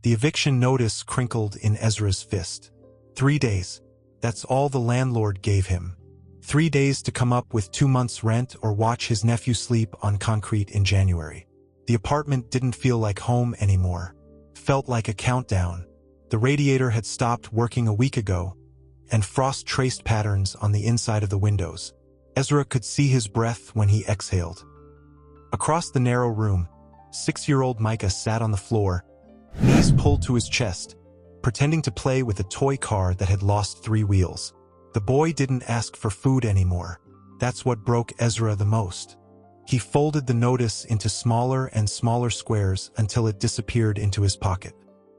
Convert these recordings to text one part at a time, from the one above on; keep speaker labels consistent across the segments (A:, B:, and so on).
A: The eviction notice crinkled in Ezra's fist. 3 days. That's all the landlord gave him. 3 days to come up with 2 months' rent or watch his nephew sleep on concrete in January. The apartment didn't feel like home anymore. It felt like a countdown. The radiator had stopped working a week ago, and frost traced patterns on the inside of the windows. Ezra could see his breath when he exhaled. Across the narrow room, 6-year-old Micah sat on the floor, knees pulled to his chest, pretending to play with a toy car that had lost 3 wheels. The boy didn't ask for food anymore. That's what broke Ezra the most. He folded the notice into smaller and smaller squares until it disappeared into his pocket.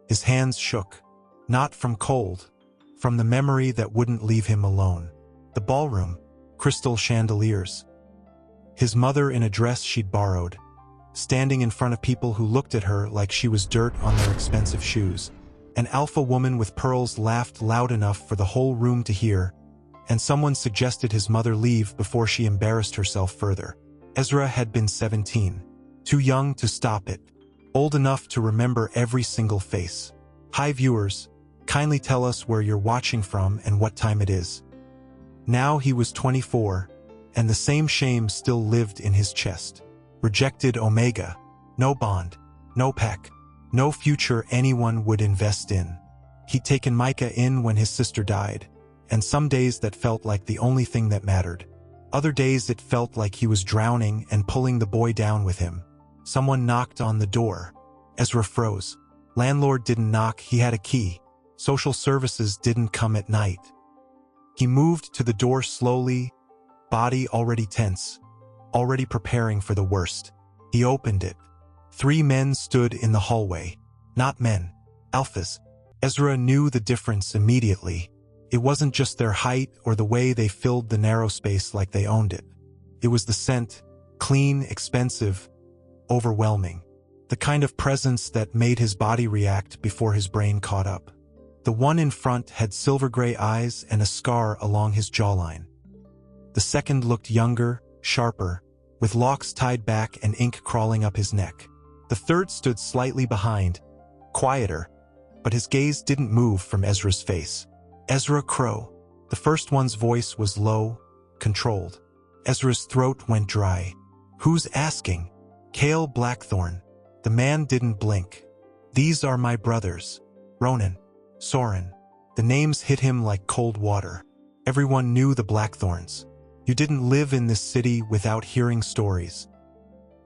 A: His hands shook, not from cold, from the memory that wouldn't leave him alone. The ballroom, crystal chandeliers. His mother in a dress she'd borrowed, standing in front of people who looked at her like she was dirt on their expensive shoes. An alpha woman with pearls laughed loud enough for the whole room to hear, and someone suggested his mother leave before she embarrassed herself further. Ezra had been 17, too young to stop it, old enough to remember every single face. Hi viewers, kindly tell us where you're watching from and what time it is. Now he was 24, and the same shame still lived in his chest. Rejected Omega, no bond, no pack, no future anyone would invest in. He'd taken Micah in when his sister died, and some days that felt like the only thing that mattered. Other days it felt like he was drowning and pulling the boy down with him. Someone knocked on the door. Ezra froze. Landlord didn't knock, he had a key. Social services didn't come at night. He moved to the door slowly, body already tense, already preparing for the worst. He opened it. 3 men stood in the hallway. Not men, alphas. Ezra knew the difference immediately. It wasn't just their height or the way they filled the narrow space like they owned it. It was the scent, clean, expensive, overwhelming. The kind of presence that made his body react before his brain caught up. The one in front had silver-gray eyes and a scar along his jawline. The second looked younger, sharper, with locks tied back and ink crawling up his neck. The third stood slightly behind, quieter, but his gaze didn't move from Ezra's face. Ezra Crow. The first one's voice was low, controlled. Ezra's throat went dry. Who's asking? Cale Blackthorn. The man didn't blink. These are my brothers. Ronan. Soren. The names hit him like cold water. Everyone knew the Blackthorns. You didn't live in this city without hearing stories.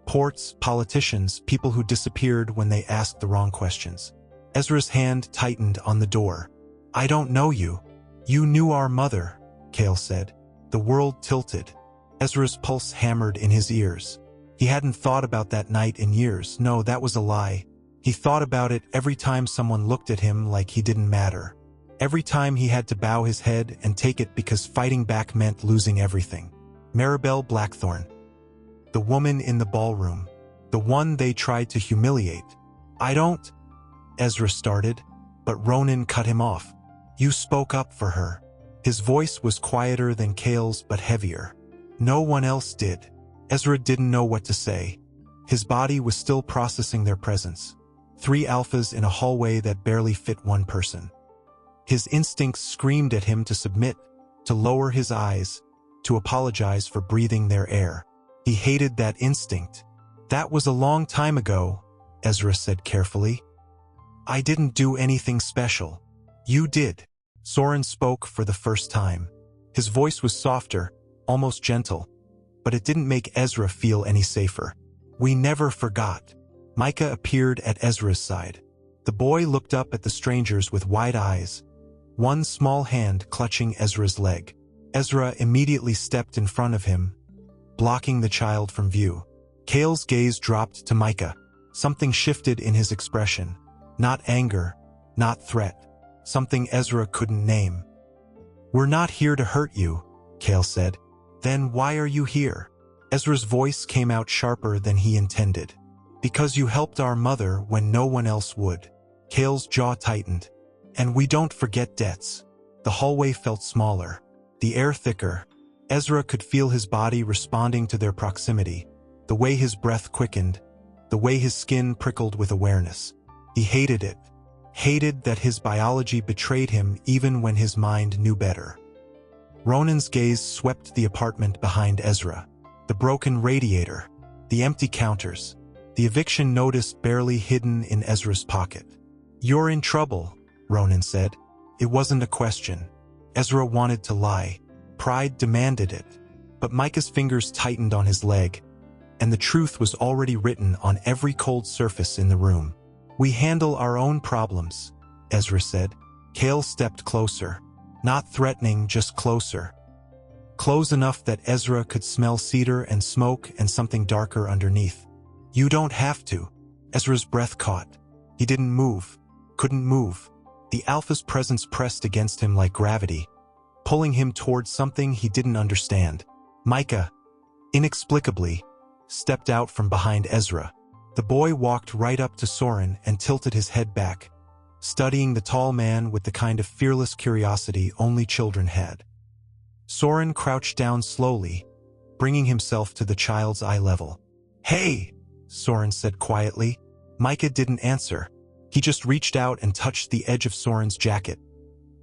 A: Ports, politicians, people who disappeared when they asked the wrong questions. Ezra's hand tightened on the door. I don't know you. You knew our mother, Cale said. The world tilted. Ezra's pulse hammered in his ears. He hadn't thought about that night in years. No, that was a lie. He thought about it every time someone looked at him like he didn't matter. Every time he had to bow his head and take it because fighting back meant losing everything. Maribel Blackthorn. The woman in the ballroom. The one they tried to humiliate. I don't... Ezra started, but Ronan cut him off. You spoke up for her. His voice was quieter than Cale's but heavier. No one else did. Ezra didn't know what to say. His body was still processing their presence. 3 alphas in a hallway that barely fit one person. His instincts screamed at him to submit, to lower his eyes, to apologize for breathing their air. He hated that instinct. That was a long time ago, Ezra said carefully. I didn't do anything special. You did. Soren spoke for the first time. His voice was softer, almost gentle, but it didn't make Ezra feel any safer. We never forgot. Micah appeared at Ezra's side. The boy looked up at the strangers with wide eyes, one small hand clutching Ezra's leg. Ezra immediately stepped in front of him, blocking the child from view. Cale's gaze dropped to Micah. Something shifted in his expression. Not anger, not threat. Something Ezra couldn't name. We're not here to hurt you, Cale said. Then why are you here? Ezra's voice came out sharper than he intended. Because you helped our mother when no one else would. Cale's jaw tightened. And we don't forget debts. The hallway felt smaller, the air thicker. Ezra could feel his body responding to their proximity, the way his breath quickened, the way his skin prickled with awareness. He hated it, hated that his biology betrayed him even when his mind knew better. Ronan's gaze swept the apartment behind Ezra. The broken radiator, the empty counters, the eviction notice barely hidden in Ezra's pocket. "You're in trouble," Ronan said. It wasn't a question. Ezra wanted to lie. Pride demanded it. But Micah's fingers tightened on his leg, and the truth was already written on every cold surface in the room. "We handle our own problems," Ezra said. Cale stepped closer. Not threatening, just closer. Close enough that Ezra could smell cedar and smoke and something darker underneath. "You don't have to." Ezra's breath caught. He didn't move. Couldn't move. The Alpha's presence pressed against him like gravity, pulling him towards something he didn't understand. Micah, inexplicably, stepped out from behind Ezra. The boy walked right up to Soren and tilted his head back, studying the tall man with the kind of fearless curiosity only children had. Soren crouched down slowly, bringing himself to the child's eye level. "Hey," Soren said quietly. Micah didn't answer. He just reached out and touched the edge of Soren's jacket.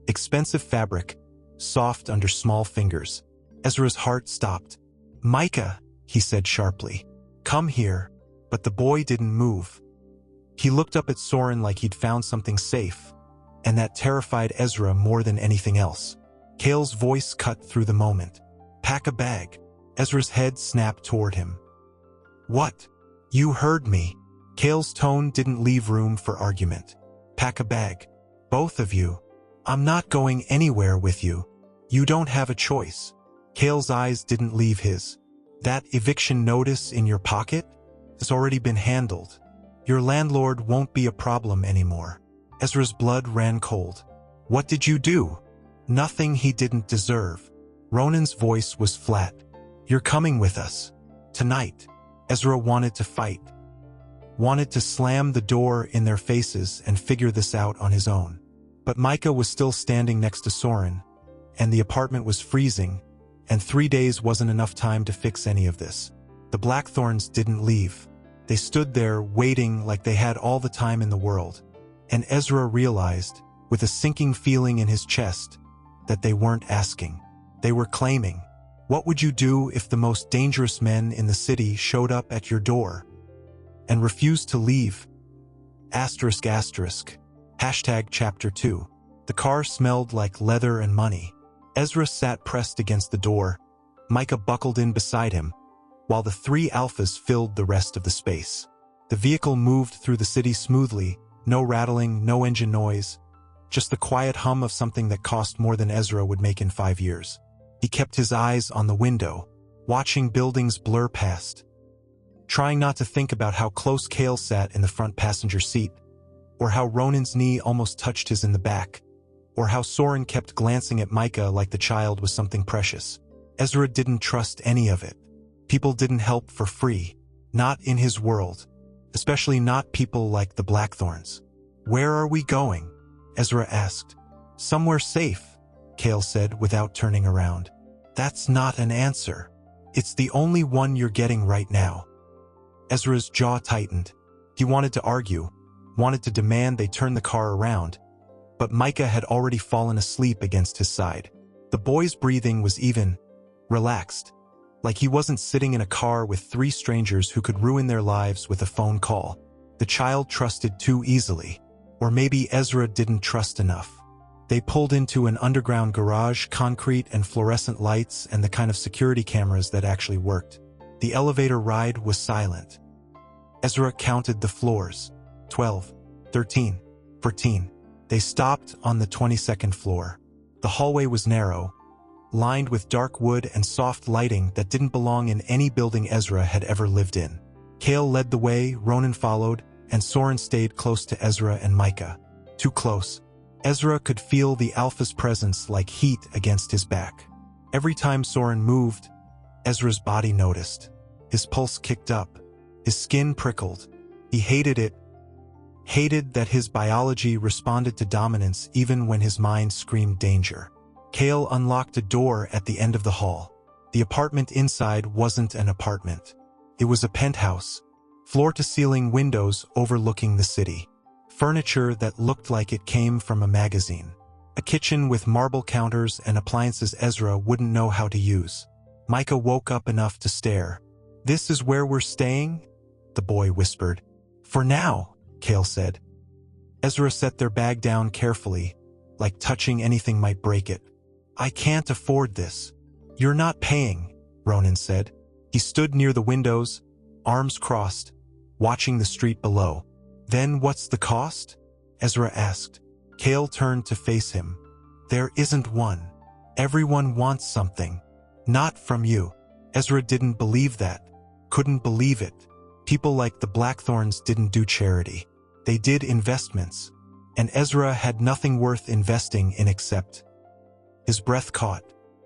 A: Expensive fabric, soft under small fingers. Ezra's heart stopped. "Micah," he said sharply. "Come here." But the boy didn't move. He looked up at Soren like he'd found something safe, and that terrified Ezra more than anything else. Cale's voice cut through the moment. "Pack a bag." Ezra's head snapped toward him. "What?" "You heard me." Cale's tone didn't leave room for argument. "Pack a bag. Both of you. I'm not going anywhere with you. You don't have a choice." Cale's eyes didn't leave his. "That eviction notice in your pocket has already been handled. Your landlord won't be a problem anymore." Ezra's blood ran cold. "What did you do?" "Nothing he didn't deserve." Ronan's voice was flat. "You're coming with us. Tonight." Ezra wanted to fight. Wanted to slam the door in their faces and figure this out on his own. But Micah was still standing next to Soren, and the apartment was freezing, and 3 days wasn't enough time to fix any of this. The Blackthorns didn't leave. They stood there waiting like they had all the time in the world. And Ezra realized, with a sinking feeling in his chest, that they weren't asking. They were claiming. What would you do if the most dangerous men in the city showed up at your door and refused to leave? ***. Chapter 2. The car smelled like leather and money. Ezra sat pressed against the door. Micah buckled in beside him, while the 3 alphas filled the rest of the space. The vehicle moved through the city smoothly, no rattling, no engine noise, just the quiet hum of something that cost more than Ezra would make in 5 years. He kept his eyes on the window, watching buildings blur past, trying not to think about how close Cale sat in the front passenger seat, or how Ronan's knee almost touched his in the back, or how Soren kept glancing at Micah like the child was something precious. Ezra didn't trust any of it. People didn't help for free. Not in his world. Especially not people like the Blackthorns. "Where are we going?" Ezra asked. "Somewhere safe," Cale said without turning around. "That's not an answer. It's the only one you're getting right now." Ezra's jaw tightened. He wanted to argue, wanted to demand they turn the car around, but Micah had already fallen asleep against his side. The boy's breathing was even, relaxed, like he wasn't sitting in a car with 3 strangers who could ruin their lives with a phone call. The child trusted too easily, or maybe Ezra didn't trust enough. They pulled into an underground garage, concrete and fluorescent lights and the kind of security cameras that actually worked. The elevator ride was silent. Ezra counted the floors. 12, 13, 14. They stopped on the 22nd floor. The hallway was narrow, lined with dark wood and soft lighting that didn't belong in any building Ezra had ever lived in. Cale led the way, Ronan followed, and Soren stayed close to Ezra and Micah. Too close. Ezra could feel the Alpha's presence like heat against his back. Every time Soren moved, Ezra's body noticed. His pulse kicked up. His skin prickled. He hated it. Hated that his biology responded to dominance even when his mind screamed danger. Cale unlocked a door at the end of the hall. The apartment inside wasn't an apartment. It was a penthouse, floor-to-ceiling windows overlooking the city. Furniture that looked like it came from a magazine. A kitchen with marble counters and appliances Ezra wouldn't know how to use. Micah woke up enough to stare. "This is where we're staying?" the boy whispered. "For now," Cale said. Ezra set their bag down carefully, like touching anything might break it. "I can't afford this." "You're not paying," Ronan said. He stood near the windows, arms crossed, watching the street below. "Then what's the cost?" Ezra asked. Cale turned to face him. "There isn't one. Everyone wants something. Not from you." Ezra didn't believe that. Couldn't believe it. People like the Blackthorns didn't do charity. They did investments. And Ezra had nothing worth investing in except. His breath caught.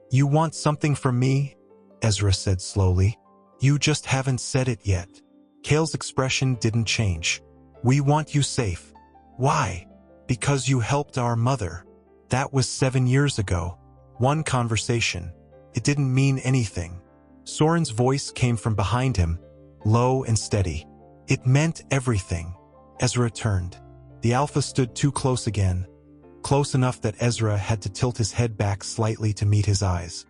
A: "You want something from me?" Ezra said slowly. "You just haven't said it yet." Cale's expression didn't change. "We want you safe." "Why?" "Because you helped our mother." That was 7 years ago. One conversation. It didn't mean anything. Soren's voice came from behind him, low and steady. It meant everything. Ezra turned. The Alpha stood too close again, close enough that Ezra had to tilt his head back slightly to meet his eyes.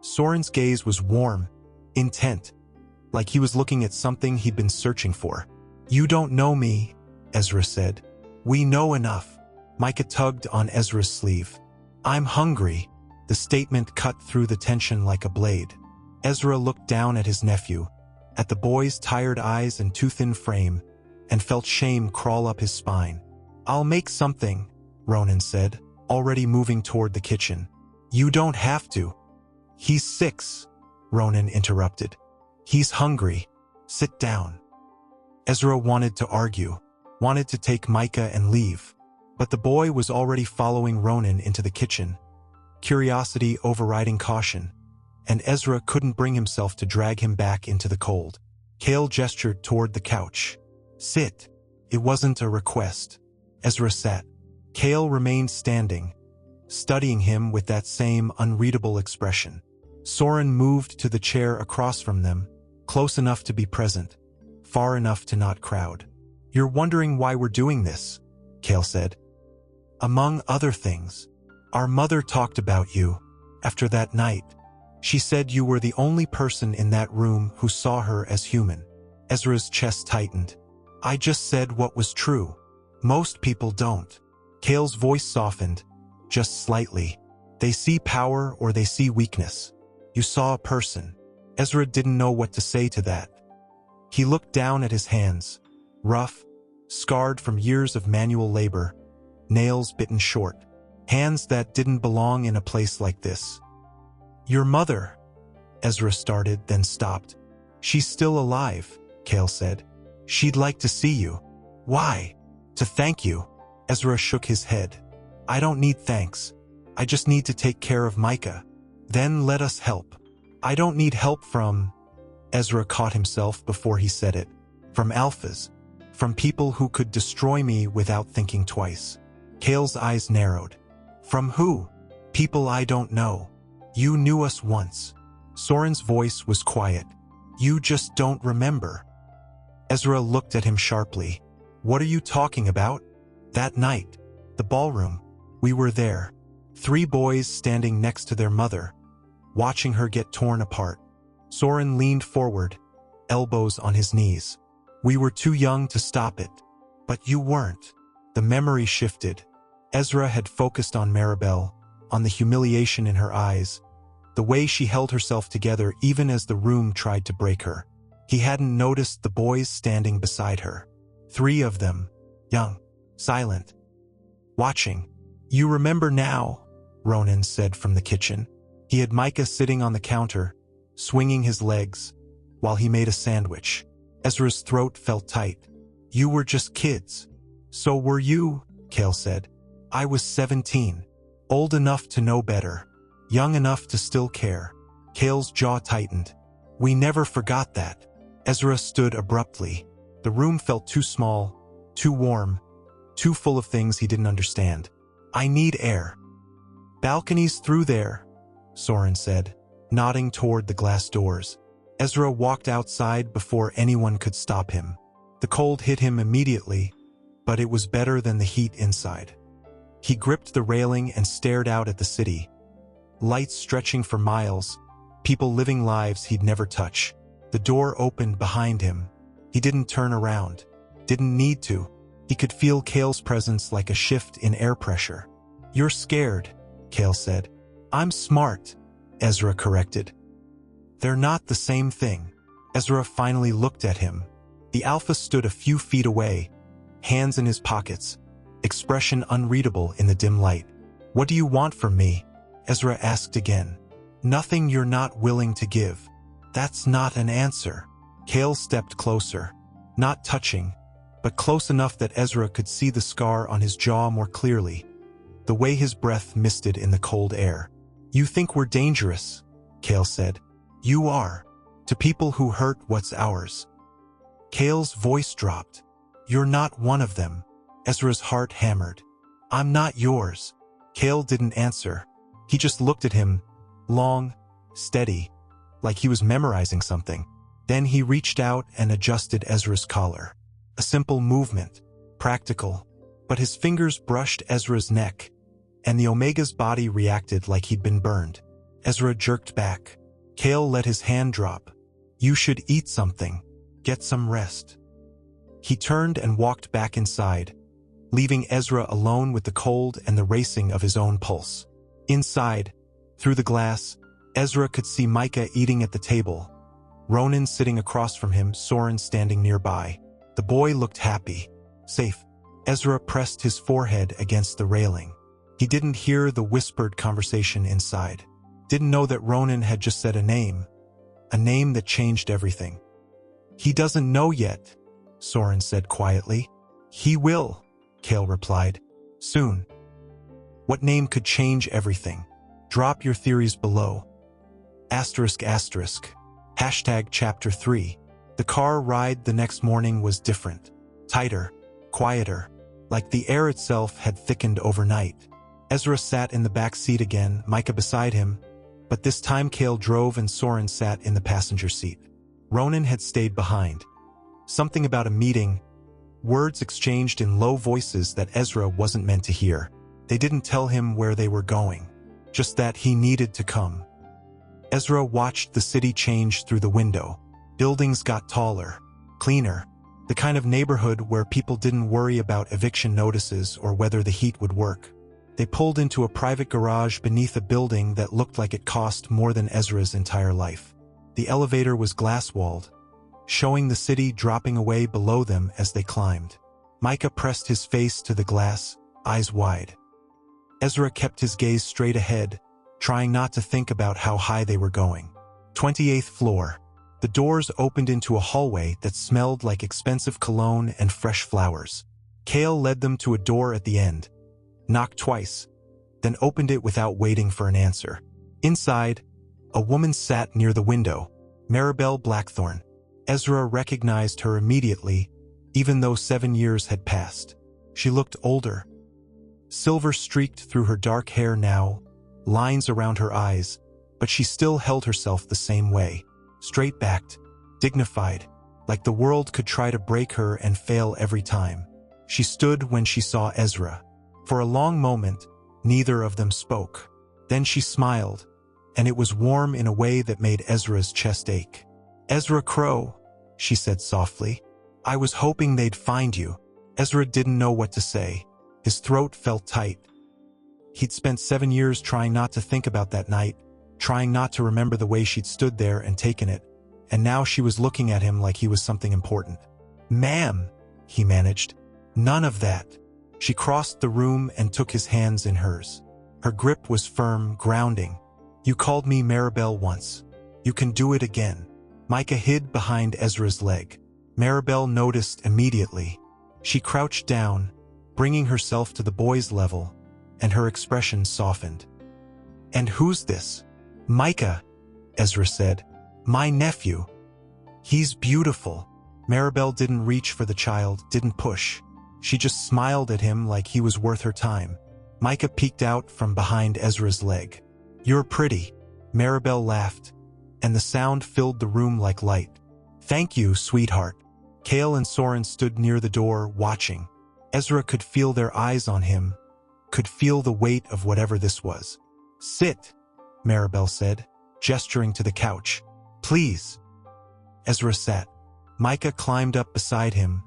A: Soren's gaze was warm, intent, like he was looking at something he'd been searching for. "You don't know me," Ezra said. "We know enough." Micah tugged on Ezra's sleeve. "I'm hungry." The statement cut through the tension like a blade. Ezra looked down at his nephew, at the boy's tired eyes and too-thin frame, and felt shame crawl up his spine. "I'll make something," Ronan said, already moving toward the kitchen. "You don't have to." "He's 6, Ronan interrupted. "He's hungry. Sit down." Ezra wanted to argue, wanted to take Micah and leave, but the boy was already following Ronan into the kitchen, curiosity overriding caution, and Ezra couldn't bring himself to drag him back into the cold. Cale gestured toward the couch. "Sit." It wasn't a request. Ezra sat. Cale remained standing, studying him with that same unreadable expression. Soren moved to the chair across from them, close enough to be present, far enough to not crowd. "You're wondering why we're doing this," Cale said. "Among other things, our mother talked about you after that night. She said you were the only person in that room who saw her as human." Ezra's chest tightened. "I just said what was true. Most people don't." Cale's voice softened, just slightly. "They see power or they see weakness. You saw a person." Ezra didn't know what to say to that. He looked down at his hands, rough, scarred from years of manual labor, nails bitten short, hands that didn't belong in a place like this. "Your mother," Ezra started, then stopped. "She's still alive," Cale said. "She'd like to see you." "Why?" "To thank you." Ezra shook his head. "I don't need thanks. I just need to take care of Micah. Then let us help." "I don't need help from—" Ezra caught himself before he said it. "From alphas. From people who could destroy me without thinking twice." Cale's eyes narrowed. "From who?" "People I don't know. You knew us once." Soren's voice was quiet. "You just don't remember." Ezra looked at him sharply. "What are you talking about?" "That night. The ballroom. We were there. 3 boys standing next to their mother, watching her get torn apart." Soren leaned forward, elbows on his knees. "We were too young to stop it. But you weren't." The memory shifted. Ezra had focused on Maribel, on the humiliation in her eyes, the way she held herself together even as the room tried to break her. He hadn't noticed the boys standing beside her. 3 of them, young, silent, watching. "You remember now," Ronan said from the kitchen. He had Micah sitting on the counter, swinging his legs, while he made a sandwich. Ezra's throat felt tight. "You were just kids." "So were you," Cale said. "I was 17. Old enough to know better. Young enough to still care." Cale's jaw tightened. "We never forgot that." Ezra stood abruptly. The room felt too small, too warm, too full of things he didn't understand. "I need air." "Balconies through there," Soren said, nodding toward the glass doors. Ezra walked outside before anyone could stop him. The cold hit him immediately, but it was better than the heat inside. He gripped the railing and stared out at the city. Lights stretching for miles, people living lives he'd never touch. The door opened behind him. He didn't turn around. Didn't need to. He could feel Kale's presence like a shift in air pressure. "You're scared," Kale said. "I'm smart," Ezra corrected. "They're not the same thing." Ezra finally looked at him. The alpha stood a few feet away, hands in his pockets, expression unreadable in the dim light. "What do you want from me?" Ezra asked again. "Nothing you're not willing to give." "That's not an answer." Kale stepped closer, not touching, but close enough that Ezra could see the scar on his jaw more clearly, the way his breath misted in the cold air. "You think we're dangerous," Kale said. "You are, to people who hurt what's ours." Kale's voice dropped. "You're not one of them." Ezra's heart hammered. "I'm not yours." Kale didn't answer. He just looked at him, long, steady, like he was memorizing something. Then he reached out and adjusted Ezra's collar. A simple movement, practical, but his fingers brushed Ezra's neck, and the Omega's body reacted like he'd been burned. Ezra jerked back. Kale let his hand drop. "You should eat something. Get some rest." He turned and walked back inside, leaving Ezra alone with the cold and the racing of his own pulse. Inside, through the glass, Ezra could see Micah eating at the table, Ronan sitting across from him, Soren standing nearby. The boy looked happy, safe. Ezra pressed his forehead against the railing. He didn't hear the whispered conversation inside. Didn't know that Ronan had just said a name that changed everything. "He doesn't know yet," Soren said quietly. "He will," Kale replied. "Soon." What name could change everything? Drop your theories below. ***. Chapter 3. The car ride the next morning was different. Tighter, quieter, like the air itself had thickened overnight. Ezra sat in the back seat again, Micah beside him, but this time Kale drove and Soren sat in the passenger seat. Ronan had stayed behind. Something about a meeting, words exchanged in low voices that Ezra wasn't meant to hear. They didn't tell him where they were going, just that he needed to come. Ezra watched the city change through the window. Buildings got taller, cleaner, the kind of neighborhood where people didn't worry about eviction notices or whether the heat would work. They pulled into a private garage beneath a building that looked like it cost more than Ezra's entire life. The elevator was glass-walled, showing the city dropping away below them as they climbed. Micah pressed his face to the glass, eyes wide. Ezra kept his gaze straight ahead, trying not to think about how high they were going. 28th floor. The doors opened into a hallway that smelled like expensive cologne and fresh flowers. Kale led them to a door at the end, knocked twice, then opened it without waiting for an answer. Inside, a woman sat near the window, Maribel Blackthorn. Ezra recognized her immediately, even though 7 years had passed. She looked older. Silver streaked through her dark hair now, lines around her eyes, but she still held herself the same way, straight-backed, dignified, like the world could try to break her and fail every time. She stood when she saw Ezra. For a long moment, neither of them spoke. Then she smiled, and it was warm in a way that made Ezra's chest ache. "Ezra Crow," she said softly. "I was hoping they'd find you." Ezra didn't know what to say. His throat felt tight. He'd spent 7 years trying not to think about that night, trying not to remember the way she'd stood there and taken it, and now she was looking at him like he was something important. "Ma'am," he managed. "None of that." She crossed the room and took his hands in hers. Her grip was firm, grounding. "You called me Maribel once. You can do it again." Micah hid behind Ezra's leg. Maribel noticed immediately. She crouched down, bringing herself to the boy's level, and her expression softened. "And who's this?" "Micah," Ezra said. "My nephew. He's beautiful." Maribel didn't reach for the child, didn't push. She just smiled at him like he was worth her time. Micah peeked out from behind Ezra's leg. "You're pretty." Maribel laughed, and the sound filled the room like light. "Thank you, sweetheart." Kale and Soren stood near the door, watching. Ezra could feel their eyes on him, could feel the weight of whatever this was. "Sit," Maribel said, gesturing to the couch. "Please." Ezra sat. Micah climbed up beside him,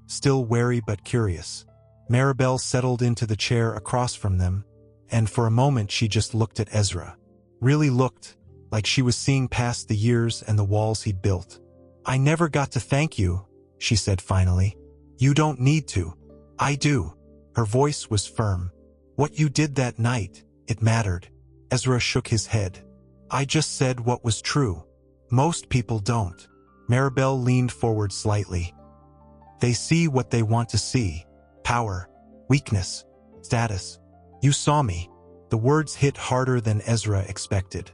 A: still wary but curious. Maribel settled into the chair across from them, and for a moment she just looked at Ezra. Really looked, like she was seeing past the years and the walls he'd built. "I never got to thank you," she said finally. "You don't need to. I do." Her voice was firm. "What you did that night, it mattered." Ezra shook his head. "I just said what was true. Most people don't." Maribel leaned forward slightly. "They see what they want to see. Power, weakness, status. You saw me." The words hit harder than Ezra expected.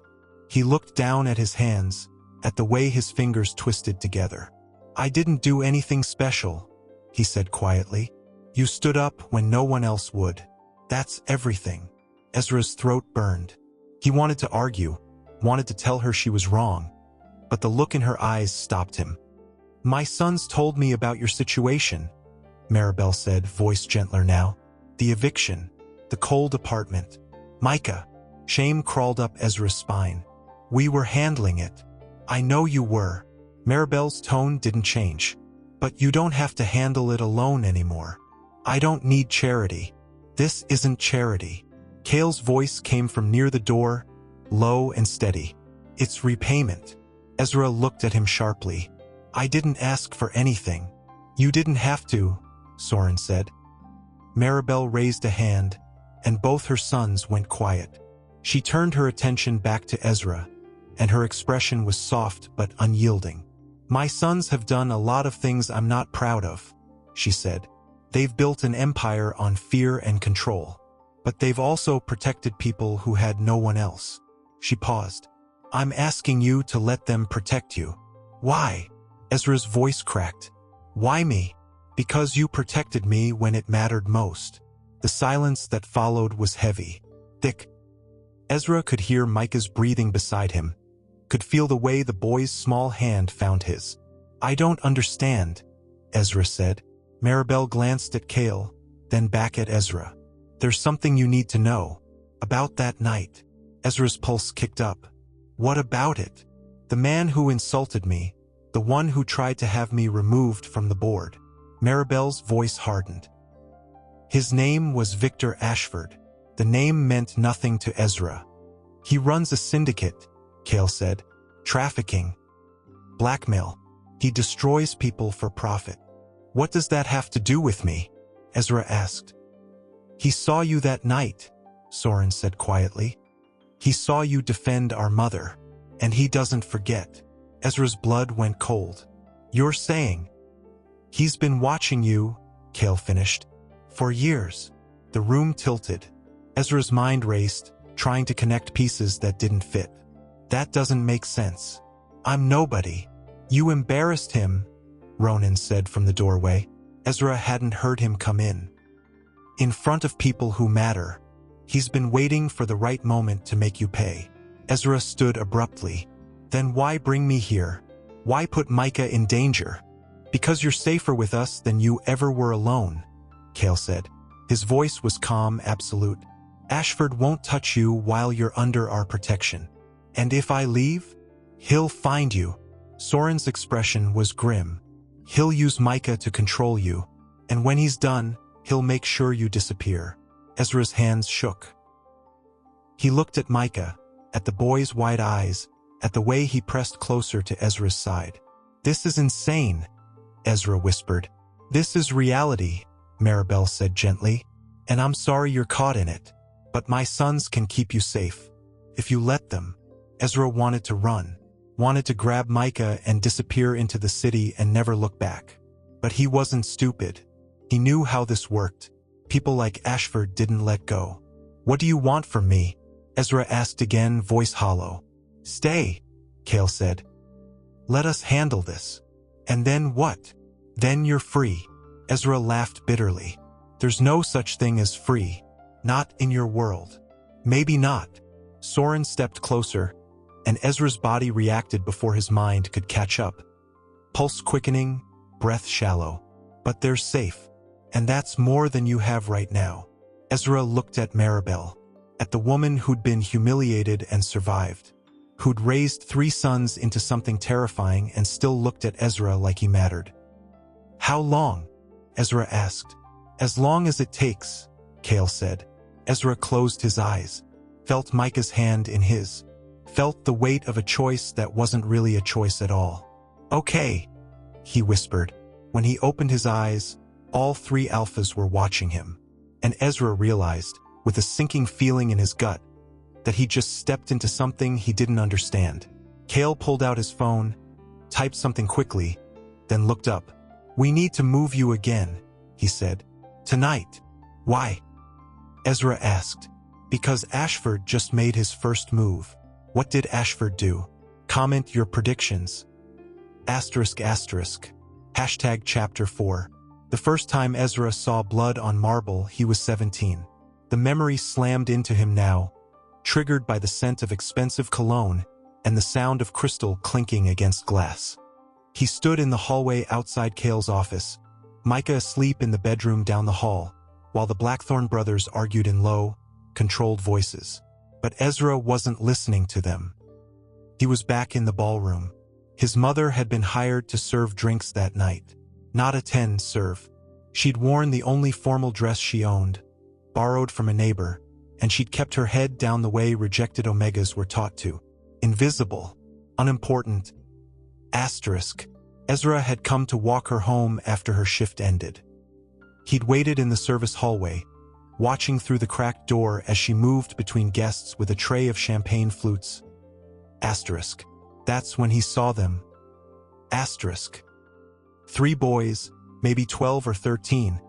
A: He looked down at his hands, at the way his fingers twisted together. "I didn't do anything special," he said quietly. "You stood up when no one else would. That's everything." Ezra's throat burned. He wanted to argue, wanted to tell her she was wrong, but the look in her eyes stopped him. "My sons told me about your situation," Maribel said, voice gentler now. "The eviction, the cold apartment. Micah." Shame crawled up Ezra's spine. "We were handling it." "I know you were." Maribel's tone didn't change. "But you don't have to handle it alone anymore. I don't need charity. This isn't charity." Cale's voice came from near the door, low and steady. "It's repayment." Ezra looked at him sharply. "I didn't ask for anything." "You didn't have to," Soren said. Maribel raised a hand, and both her sons went quiet. She turned her attention back to Ezra, and her expression was soft but unyielding. "My sons have done a lot of things I'm not proud of," she said. "They've built an empire on fear and control. But they've also protected people who had no one else." She paused. "I'm asking you to let them protect you." "Why?" Ezra's voice cracked. "Why me?" "Because you protected me when it mattered most." The silence that followed was heavy, thick. Ezra could hear Micah's breathing beside him, could feel the way the boy's small hand found his. "I don't understand," Ezra said. Maribel glanced at Cale, then back at Ezra. "There's something you need to know. About that night." Ezra's pulse kicked up. "What about it?" "The man who insulted me, the one who tried to have me removed from the board." Maribel's voice hardened. "His name was Victor Ashford." The name meant nothing to Ezra. "He runs a syndicate," Cale said. "Trafficking. Blackmail. He destroys people for profit." "What does that have to do with me?" Ezra asked. "He saw you that night," Soren said quietly. "He saw you defend our mother, and he doesn't forget." Ezra's blood went cold. "You're saying?" "He's been watching you," Cale finished. "For years." The room tilted. Ezra's mind raced, trying to connect pieces that didn't fit. "That doesn't make sense. I'm nobody." "You embarrassed him," Ronan said from the doorway. Ezra hadn't heard him come in. "In front of people who matter. He's been waiting for the right moment to make you pay." Ezra stood abruptly. "Then why bring me here? Why put Micah in danger?" "Because you're safer with us than you ever were alone," Cale said. His voice was calm, absolute. "Ashford won't touch you while you're under our protection. And if I leave, he'll find you." Soren's expression was grim. "He'll use Micah to control you, and when he's done, he'll make sure you disappear." Ezra's hands shook. He looked at Micah, at the boy's wide eyes, at the way he pressed closer to Ezra's side. "This is insane," Ezra whispered. "This is reality," Maribel said gently, "and I'm sorry you're caught in it. But my sons can keep you safe. If you let them." Ezra wanted to run, wanted to grab Micah and disappear into the city and never look back. But he wasn't stupid. He knew how this worked. People like Ashford didn't let go. "What do you want from me?" Ezra asked again, voice hollow. "Stay," Cale said. "Let us handle this." "And then what?" "Then you're free." Ezra laughed bitterly. "There's no such thing as free. Not in your world." "Maybe not." Soren stepped closer, and Ezra's body reacted before his mind could catch up. Pulse quickening, breath shallow. "But they're safe." And that's more than you have right now. Ezra looked at Maribel, at the woman who'd been humiliated and survived, who'd raised 3 sons into something terrifying and still looked at Ezra like he mattered. How long? Ezra asked. As long as it takes, Kale said. Ezra closed his eyes, felt Micah's hand in his, felt the weight of a choice that wasn't really a choice at all. Okay, he whispered. When he opened his eyes, all 3 alphas were watching him, and Ezra realized, with a sinking feeling in his gut, that he just stepped into something he didn't understand. Kale pulled out his phone, typed something quickly, then looked up. We need to move you again, he said. Tonight. Why? Ezra asked. Because Ashford just made his first move. What did Ashford do? Comment your predictions. **. Chapter 4. The first time Ezra saw blood on marble, he was 17. The memory slammed into him now, triggered by the scent of expensive cologne and the sound of crystal clinking against glass. He stood in the hallway outside Kale's office, Micah asleep in the bedroom down the hall, while the Blackthorn brothers argued in low, controlled voices. But Ezra wasn't listening to them. He was back in the ballroom. His mother had been hired to serve drinks that night. Not attend serve. She'd worn the only formal dress she owned, borrowed from a neighbor, and she'd kept her head down the way rejected Omegas were taught to. Invisible. Unimportant. Ezra had come to walk her home after her shift ended. He'd waited in the service hallway, watching through the cracked door as she moved between guests with a tray of champagne flutes. That's when he saw them. 3 boys, maybe 12 or 13,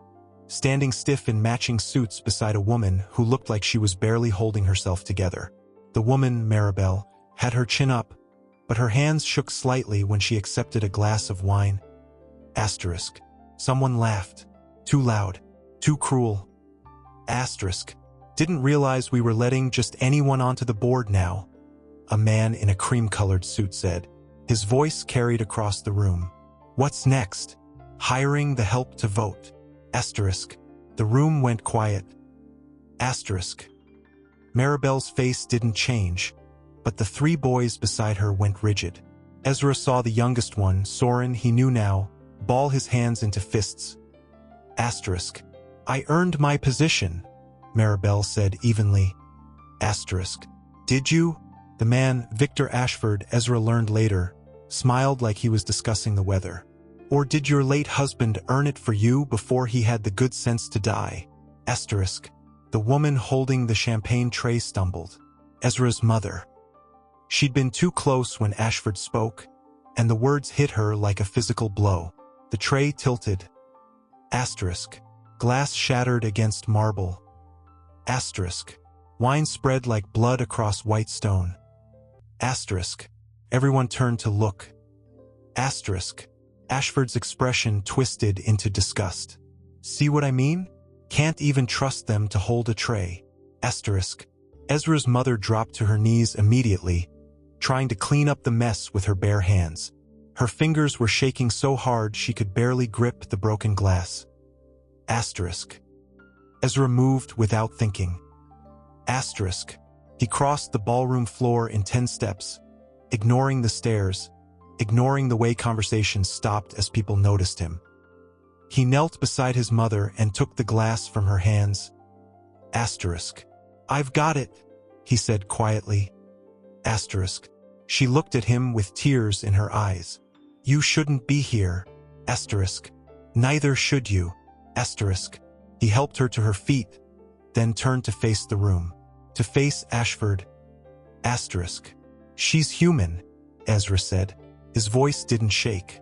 A: standing stiff in matching suits beside a woman who looked like she was barely holding herself together. The woman, Maribel, had her chin up, but her hands shook slightly when she accepted a glass of wine. Someone laughed. Too loud. Too cruel. Didn't realize we were letting just anyone onto the board now, a man in a cream-colored suit said. His voice carried across the room. What's next? Hiring the help to vote. The room went quiet. Maribel's face didn't change, but the 3 boys beside her went rigid. Ezra saw the youngest one, Soren he knew now, ball his hands into fists. I earned my position, Maribel said evenly. Did you? The man, Victor Ashford, Ezra learned later, smiled like he was discussing the weather. Or did your late husband earn it for you before he had the good sense to die? The woman holding the champagne tray stumbled. Ezra's mother. She'd been too close when Ashford spoke, and the words hit her like a physical blow. The tray tilted. Glass shattered against marble. Wine spread like blood across white stone. Everyone turned to look. Ashford's expression twisted into disgust. See what I mean? Can't even trust them to hold a tray. Ezra's mother dropped to her knees immediately, trying to clean up the mess with her bare hands. Her fingers were shaking so hard she could barely grip the broken glass. Ezra moved without thinking. He crossed the ballroom floor in 10 steps, ignoring the stairs, ignoring the way conversations stopped as people noticed him. He knelt beside his mother and took the glass from her hands. I've got it, he said quietly. She looked at him with tears in her eyes. You shouldn't be here. Neither should you. He helped her to her feet, then turned to face the room. To face Ashford. She's human, Ezra said. His voice didn't shake.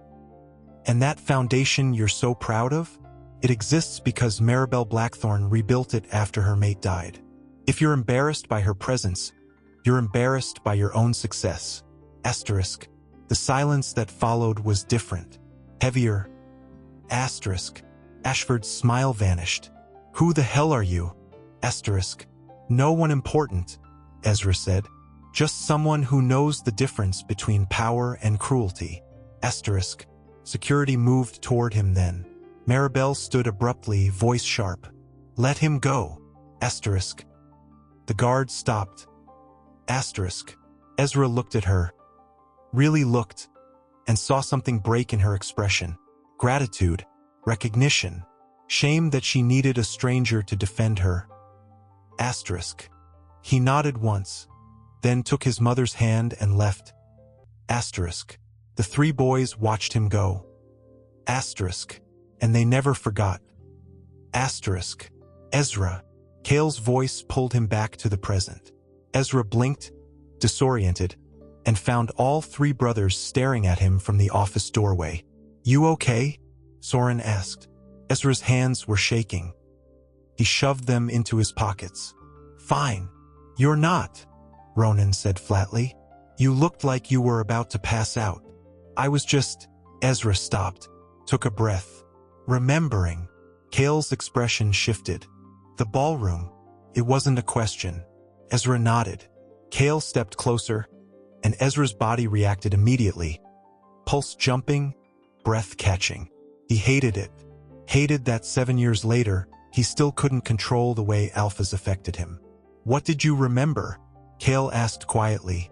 A: And that foundation you're so proud of? It exists because Maribel Blackthorn rebuilt it after her mate died. If you're embarrassed by her presence, you're embarrassed by your own success. The silence that followed was different, heavier. Ashford's smile vanished. Who the hell are you? No one important, Ezra said. Just someone who knows the difference between power and cruelty. Security moved toward him then. Maribel stood abruptly, voice sharp. Let him go. Asterisk. The guard stopped. Asterisk. Ezra looked at her. Really looked. And saw something break in her expression. Gratitude. Recognition. Shame that she needed a stranger to defend her. Asterisk. He nodded once, then took his mother's hand and left. Asterisk. The three boys watched him go. Asterisk. And they never forgot. Asterisk. Ezra. Kale's voice pulled him back to the present. Ezra blinked, disoriented, and found all three brothers staring at him from the office doorway. You okay? Soren asked. Ezra's hands were shaking. He shoved them into his pockets. Fine. You're not, Ronan said flatly. You looked like you were about to pass out. I was just... Ezra stopped, took a breath. Remembering. Kale's expression shifted. The ballroom. It wasn't a question. Ezra nodded. Kale stepped closer, and Ezra's body reacted immediately. Pulse jumping, breath catching. He hated it. Hated that 7 years later, he still couldn't control the way alphas affected him. What did you remember? Kale asked quietly.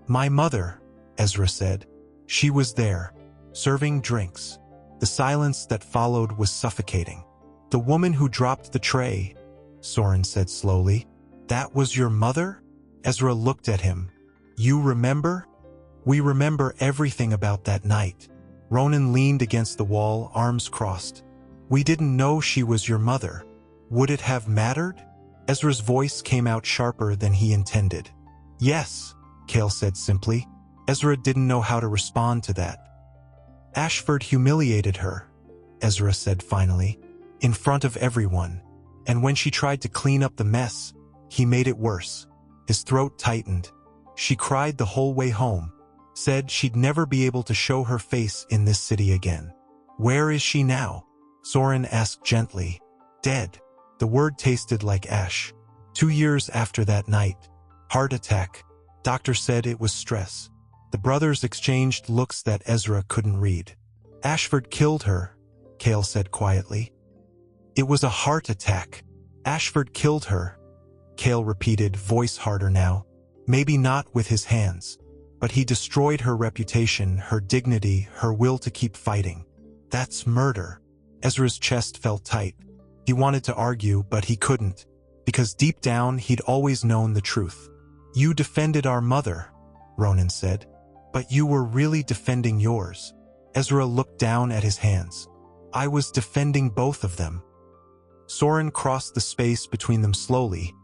A: My mother, Ezra said. She was there, serving drinks. The silence that followed was suffocating. The woman who dropped the tray, Soren said slowly. That was your mother? Ezra looked at him. You remember? We remember everything about that night. Ronan leaned against the wall, arms crossed. We didn't know she was your mother. Would it have mattered? Ezra's voice came out sharper than he intended. Yes, Kale said simply. Ezra didn't know how to respond to that. Ashford humiliated her, Ezra said finally, in front of everyone. And when she tried to clean up the mess, he made it worse. His throat tightened. She cried the whole way home, said she'd never be able to show her face in this city again. Where is she now? Soren asked gently. Dead. The word tasted like ash. 2 years after that night. Heart attack. Doctor said it was stress. The brothers exchanged looks that Ezra couldn't read. Ashford killed her, Kale said quietly. It was a heart attack. Ashford killed her, Kale repeated, voice harder now. Maybe not with his hands, but he destroyed her reputation, her dignity, her will to keep fighting. That's murder. Ezra's chest felt tight. He wanted to argue, but he couldn't, because deep down he'd always known the truth. You defended our mother, Ronan said, but you were really defending yours. Ezra looked down at his hands. I was defending both of them. Soren crossed the space between them slowly,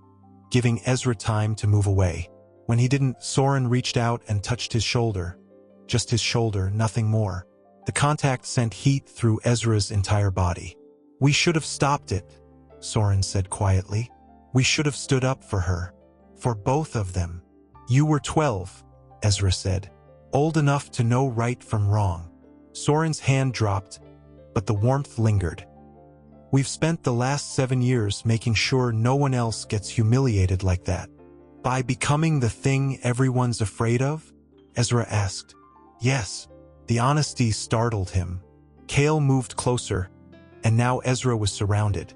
A: giving Ezra time to move away. When he didn't, Soren reached out and touched his shoulder. Just his shoulder, nothing more. The contact sent heat through Ezra's entire body. We should have stopped it, Soren said quietly. We should have stood up for her. For both of them. You were 12, Ezra said. Old enough to know right from wrong. Soren's hand dropped, but the warmth lingered. We've spent the last 7 years making sure no one else gets humiliated like that. By becoming the thing everyone's afraid of? Ezra asked. Yes. The honesty startled him. Kale moved closer, and now Ezra was surrounded.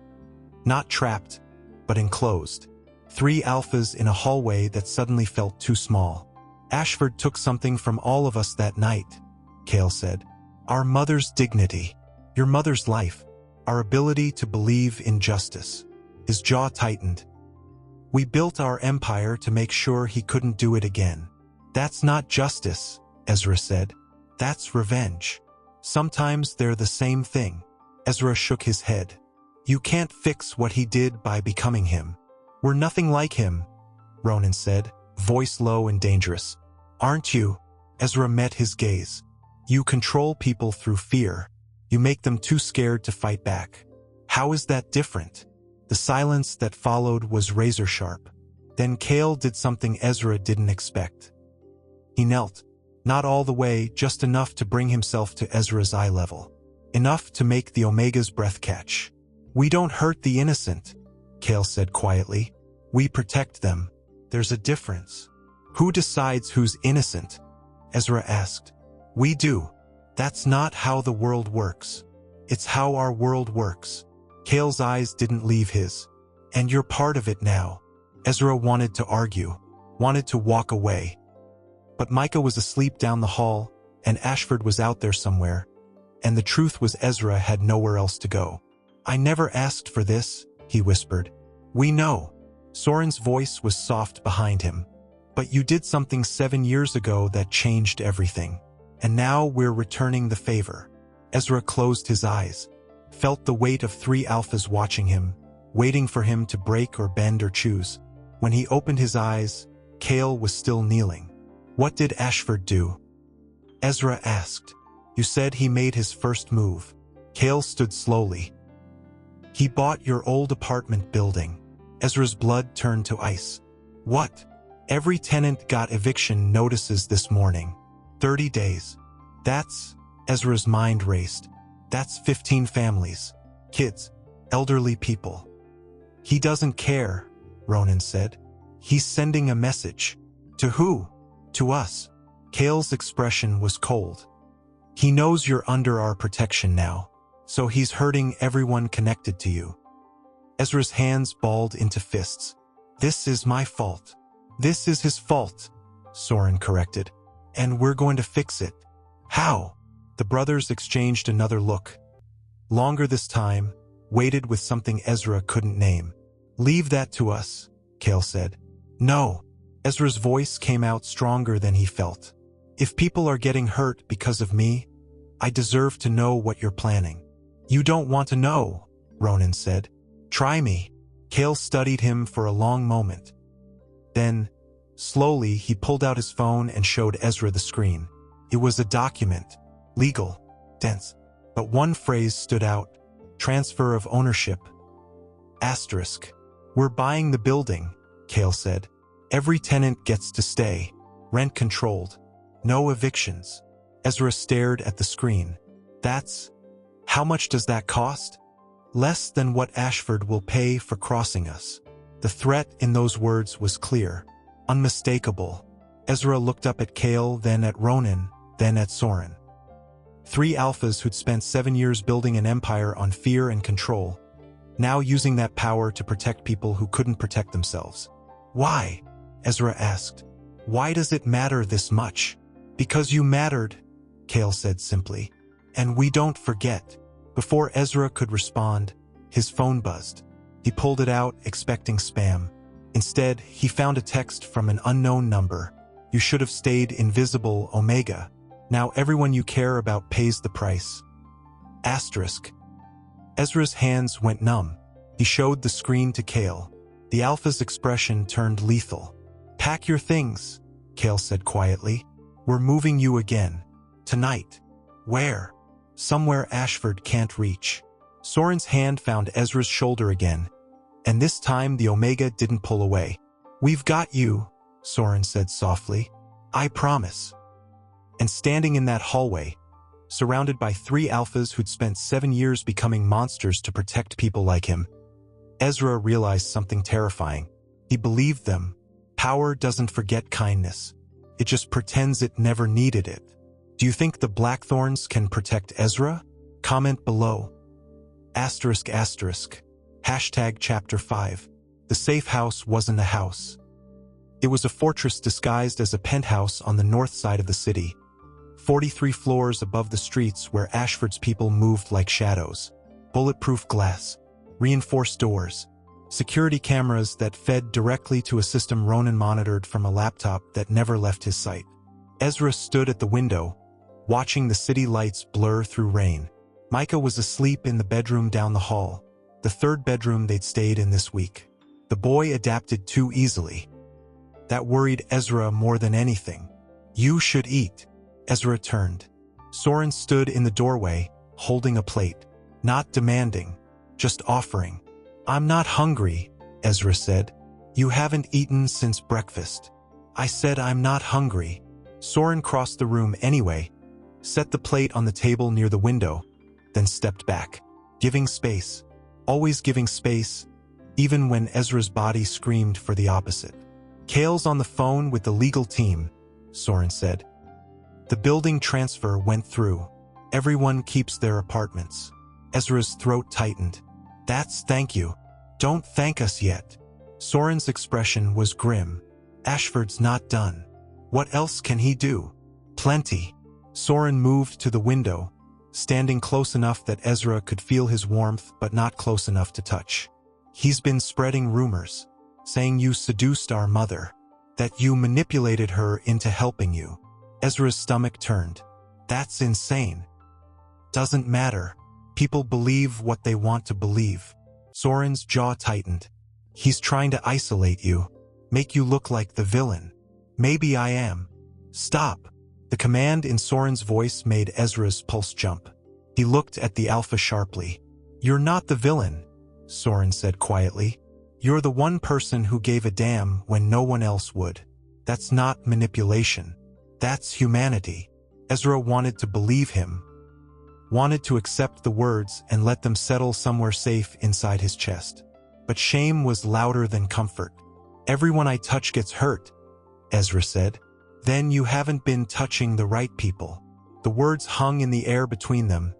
A: Not trapped, but enclosed. 3 alphas in a hallway that suddenly felt too small. Ashford took something from all of us that night, Kale said. Our mother's dignity. Your mother's life. Our ability to believe in justice. His jaw tightened. We built our empire to make sure he couldn't do it again. That's not justice, Ezra said. That's revenge. Sometimes they're the same thing. Ezra shook his head. You can't fix what he did by becoming him. We're nothing like him, Ronan said, voice low and dangerous. Aren't you? Ezra met his gaze. You control people through fear. You make them too scared to fight back. How is that different? The silence that followed was razor sharp. Then Kale did something Ezra didn't expect. He knelt. Not all the way, just enough to bring himself to Ezra's eye level. Enough to make the Omega's breath catch. We don't hurt the innocent, Kale said quietly. We protect them. There's a difference. Who decides who's innocent? Ezra asked. We do. That's not how the world works. It's how our world works. Kale's eyes didn't leave his. And you're part of it now. Ezra wanted to argue, wanted to walk away. But Micah was asleep down the hall, and Ashford was out there somewhere. And the truth was Ezra had nowhere else to go. I never asked for this, he whispered. We know. Soren's voice was soft behind him. But you did something 7 years ago that changed everything. And now we're returning the favor. Ezra closed his eyes, felt the weight of 3 alphas watching him, waiting for him to break or bend or choose. When he opened his eyes, Kale was still kneeling. What did Ashford do? Ezra asked. You said he made his first move. Kale stood slowly. He bought your old apartment building. Ezra's blood turned to ice. What? Every tenant got eviction notices this morning. 30 days. That's... Ezra's mind raced. That's 15 families. Kids. Elderly people. He doesn't care, Ronan said. He's sending a message. To who? To us. Kale's expression was cold. He knows you're under our protection now, so he's hurting everyone connected to you. Ezra's hands balled into fists. This is my fault. This is his fault, Soren corrected. And we're going to fix it. How? The brothers exchanged another look. Longer this time, weighted with something Ezra couldn't name. Leave that to us, Kale said. No. Ezra's voice came out stronger than he felt. If people are getting hurt because of me, I deserve to know what you're planning. You don't want to know, Ronan said. Try me. Kale studied him for a long moment. Then, slowly, he pulled out his phone and showed Ezra the screen. It was a document. Legal. Dense. But one phrase stood out. Transfer of ownership. Asterisk. We're buying the building, Kale said. Every tenant gets to stay. Rent controlled. No evictions. Ezra stared at the screen. That's... How much does that cost? Less than what Ashford will pay for crossing us. The threat in those words was clear. Unmistakable. Ezra looked up at Kale, then at Ronan, then at Soren. 3 alphas who'd spent 7 years building an empire on fear and control, now using that power to protect people who couldn't protect themselves. Why? Ezra asked. Why does it matter this much? Because you mattered, Kale said simply. And we don't forget. Before Ezra could respond, his phone buzzed. He pulled it out, expecting spam. Instead, he found a text from an unknown number. You should have stayed invisible, Omega. Now everyone you care about pays the price. Asterisk. Ezra's hands went numb. He showed the screen to Kale. The alpha's expression turned lethal. Pack your things, Kale said quietly. We're moving you again. Tonight. Where? Somewhere Ashford can't reach. Soren's hand found Ezra's shoulder again, and this time the Omega didn't pull away. We've got you, Soren said softly. I promise. And standing in that hallway, surrounded by 3 alphas who'd spent 7 years becoming monsters to protect people like him, Ezra realized something terrifying. He believed them. Power doesn't forget kindness. It just pretends it never needed it. Do you think the Blackthorns can protect Ezra? Comment below. Asterisk asterisk. Hashtag chapter 5. The safe house wasn't a house. It was a fortress disguised as a penthouse on the north side of the city. 43 floors above the streets where Ashford's people moved like shadows. Bulletproof glass. Reinforced doors. Security cameras that fed directly to a system Ronan monitored from a laptop that never left his sight. Ezra stood at the window, watching the city lights blur through rain. Micah was asleep in the bedroom down the hall, the 3rd bedroom they'd stayed in this week. The boy adapted too easily. That worried Ezra more than anything. You should eat. Ezra turned. Soren stood in the doorway, holding a plate. Not demanding, just offering. I'm not hungry, Ezra said. You haven't eaten since breakfast. I said I'm not hungry. Soren crossed the room anyway, set the plate on the table near the window, then stepped back. Giving space. Always giving space, even when Ezra's body screamed for the opposite. Kale's on the phone with the legal team, Soren said. The building transfer went through. Everyone keeps their apartments. Ezra's throat tightened. That's thank you. Don't thank us yet. Soren's expression was grim. Ashford's not done. What else can he do? Plenty. Soren moved to the window, standing close enough that Ezra could feel his warmth but not close enough to touch. He's been spreading rumors, saying you seduced our mother, that you manipulated her into helping you. Ezra's stomach turned. That's insane. Doesn't matter. People believe what they want to believe. Soren's jaw tightened. He's trying to isolate you, make you look like the villain. Maybe I am. Stop. The command in Soren's voice made Ezra's pulse jump. He looked at the Alpha sharply. You're not the villain, Soren said quietly. You're the one person who gave a damn when no one else would. That's not manipulation. That's humanity. Ezra wanted to believe him, wanted to accept the words and let them settle somewhere safe inside his chest. But shame was louder than comfort. Everyone I touch gets hurt, Ezra said. Then you haven't been touching the right people. The words hung in the air between them,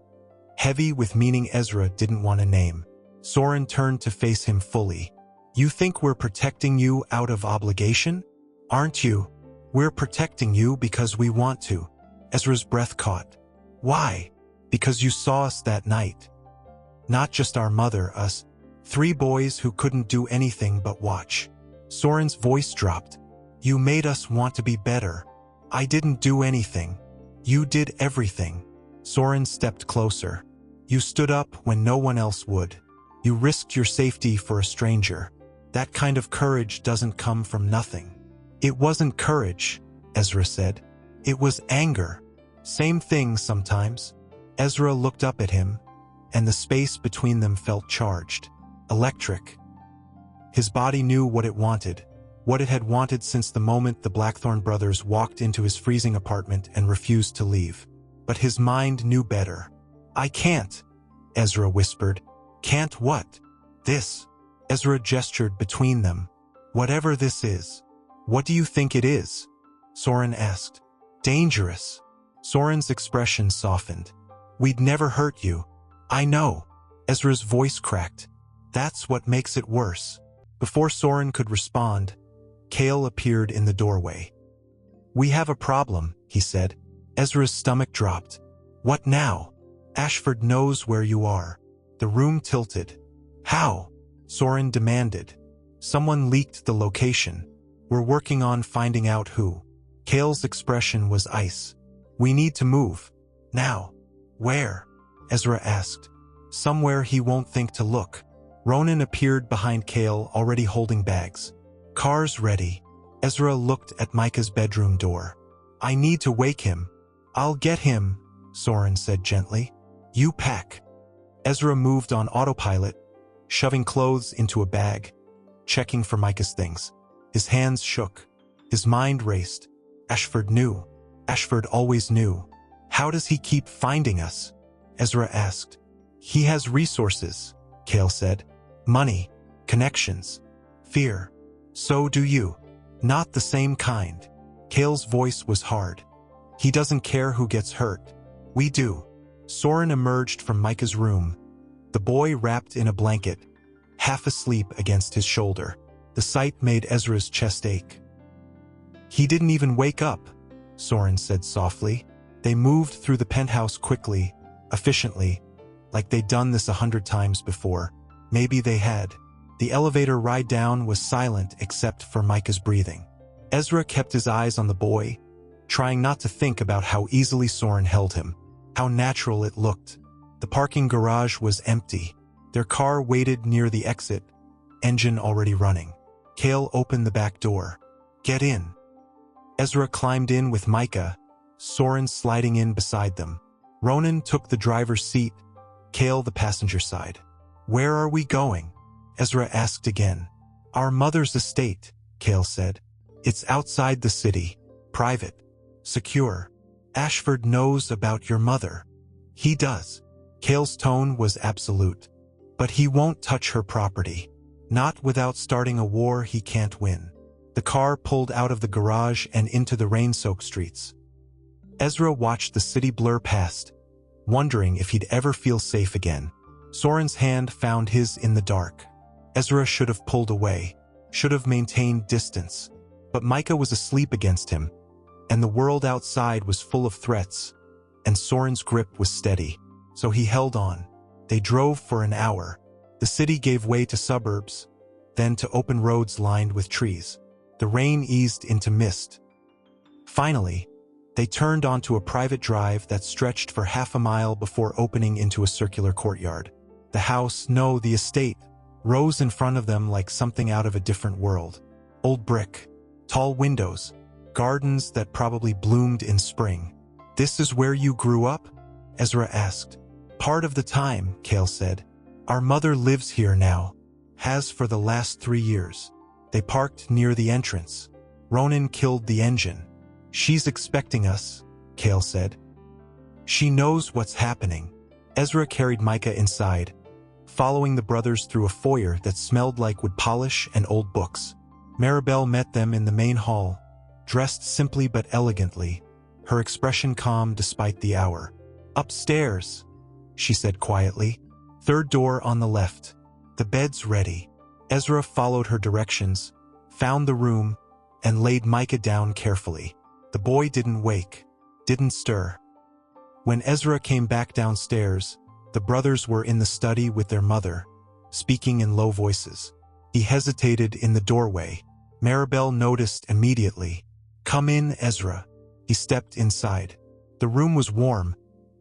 A: heavy with meaning Ezra didn't want to name. Soren turned to face him fully. You think we're protecting you out of obligation? Aren't you? We're protecting you because we want to. Ezra's breath caught. Why? Because you saw us that night. Not just our mother, us. 3 boys who couldn't do anything but watch. Soren's voice dropped. You made us want to be better. I didn't do anything. You did everything. Soren stepped closer. You stood up when no one else would. You risked your safety for a stranger. That kind of courage doesn't come from nothing. It wasn't courage, Ezra said. It was anger. Same thing sometimes. Ezra looked up at him, and the space between them felt charged. Electric. His body knew what it wanted, what it had wanted since the moment the Blackthorn brothers walked into his freezing apartment and refused to leave. But his mind knew better. I can't, Ezra whispered. Can't what? This. Ezra gestured between them. Whatever this is. What do you think it is? Soren asked. Dangerous. Soren's expression softened. We'd never hurt you. I know. Ezra's voice cracked. That's what makes it worse. Before Soren could respond, Kale appeared in the doorway. We have a problem, he said. Ezra's stomach dropped. What now? Ashford knows where you are. The room tilted. How? Soren demanded. Someone leaked the location. We're working on finding out who. Kale's expression was ice. We need to move. Now. Where? Ezra asked. Somewhere he won't think to look. Ronan appeared behind Kale, already holding bags. Car's ready. Ezra looked at Micah's bedroom door. I need to wake him. I'll get him, Soren said gently. You pack. Ezra moved on autopilot, shoving clothes into a bag, checking for Micah's things. His hands shook. His mind raced. Ashford knew. Ashford always knew. How does he keep finding us? Ezra asked. He has resources, Kale said. Money, connections, fear. So do you. Not the same kind. Kale's voice was hard. He doesn't care who gets hurt. We do. Soren emerged from Micah's room, the boy wrapped in a blanket, half asleep against his shoulder. The sight made Ezra's chest ache. He didn't even wake up, Soren said softly. They moved through the penthouse quickly, efficiently, like they'd done this 100 times before. Maybe they had. The elevator ride down was silent except for Micah's breathing. Ezra kept his eyes on the boy, trying not to think about how easily Soren held him, how natural it looked. The parking garage was empty. Their car waited near the exit, engine already running. Kale opened the back door. Get in. Ezra climbed in with Micah, Soren sliding in beside them. Ronan took the driver's seat, Kale the passenger side. Where are we going? Ezra asked again. Our mother's estate, Kale said. It's outside the city, private, secure. Ashford knows about your mother. He does. Kale's tone was absolute. But he won't touch her property. Not without starting a war he can't win. The car pulled out of the garage and into the rain-soaked streets. Ezra watched the city blur past, wondering if he'd ever feel safe again. Soren's hand found his in the dark. Ezra should have pulled away, should have maintained distance. But Micah was asleep against him, and the world outside was full of threats, and Soren's grip was steady. So he held on. They drove for an hour. The city gave way to suburbs, then to open roads lined with trees. The rain eased into mist. Finally, they turned onto a private drive that stretched for half a mile before opening into a circular courtyard. The house, no, the estate, rose in front of them like something out of a different world. Old brick, tall windows, gardens that probably bloomed in spring. "This is where you grew up?" Ezra asked. "Part of the time," Cale said. "Our mother lives here now. Has for the last 3 years." They parked near the entrance. Ronan killed the engine. "She's expecting us," Cale said. "She knows what's happening." Ezra carried Micah inside, following the brothers through a foyer that smelled like wood polish and old books. Maribel met them in the main hall, dressed simply but elegantly, her expression calm despite the hour. "Upstairs," she said quietly. "Third door on the left. The bed's ready." Ezra followed her directions, found the room, and laid Micah down carefully. The boy didn't wake, didn't stir. When Ezra came back downstairs, the brothers were in the study with their mother, speaking in low voices. He hesitated in the doorway. Maribel noticed immediately. "Come in, Ezra." He stepped inside. The room was warm,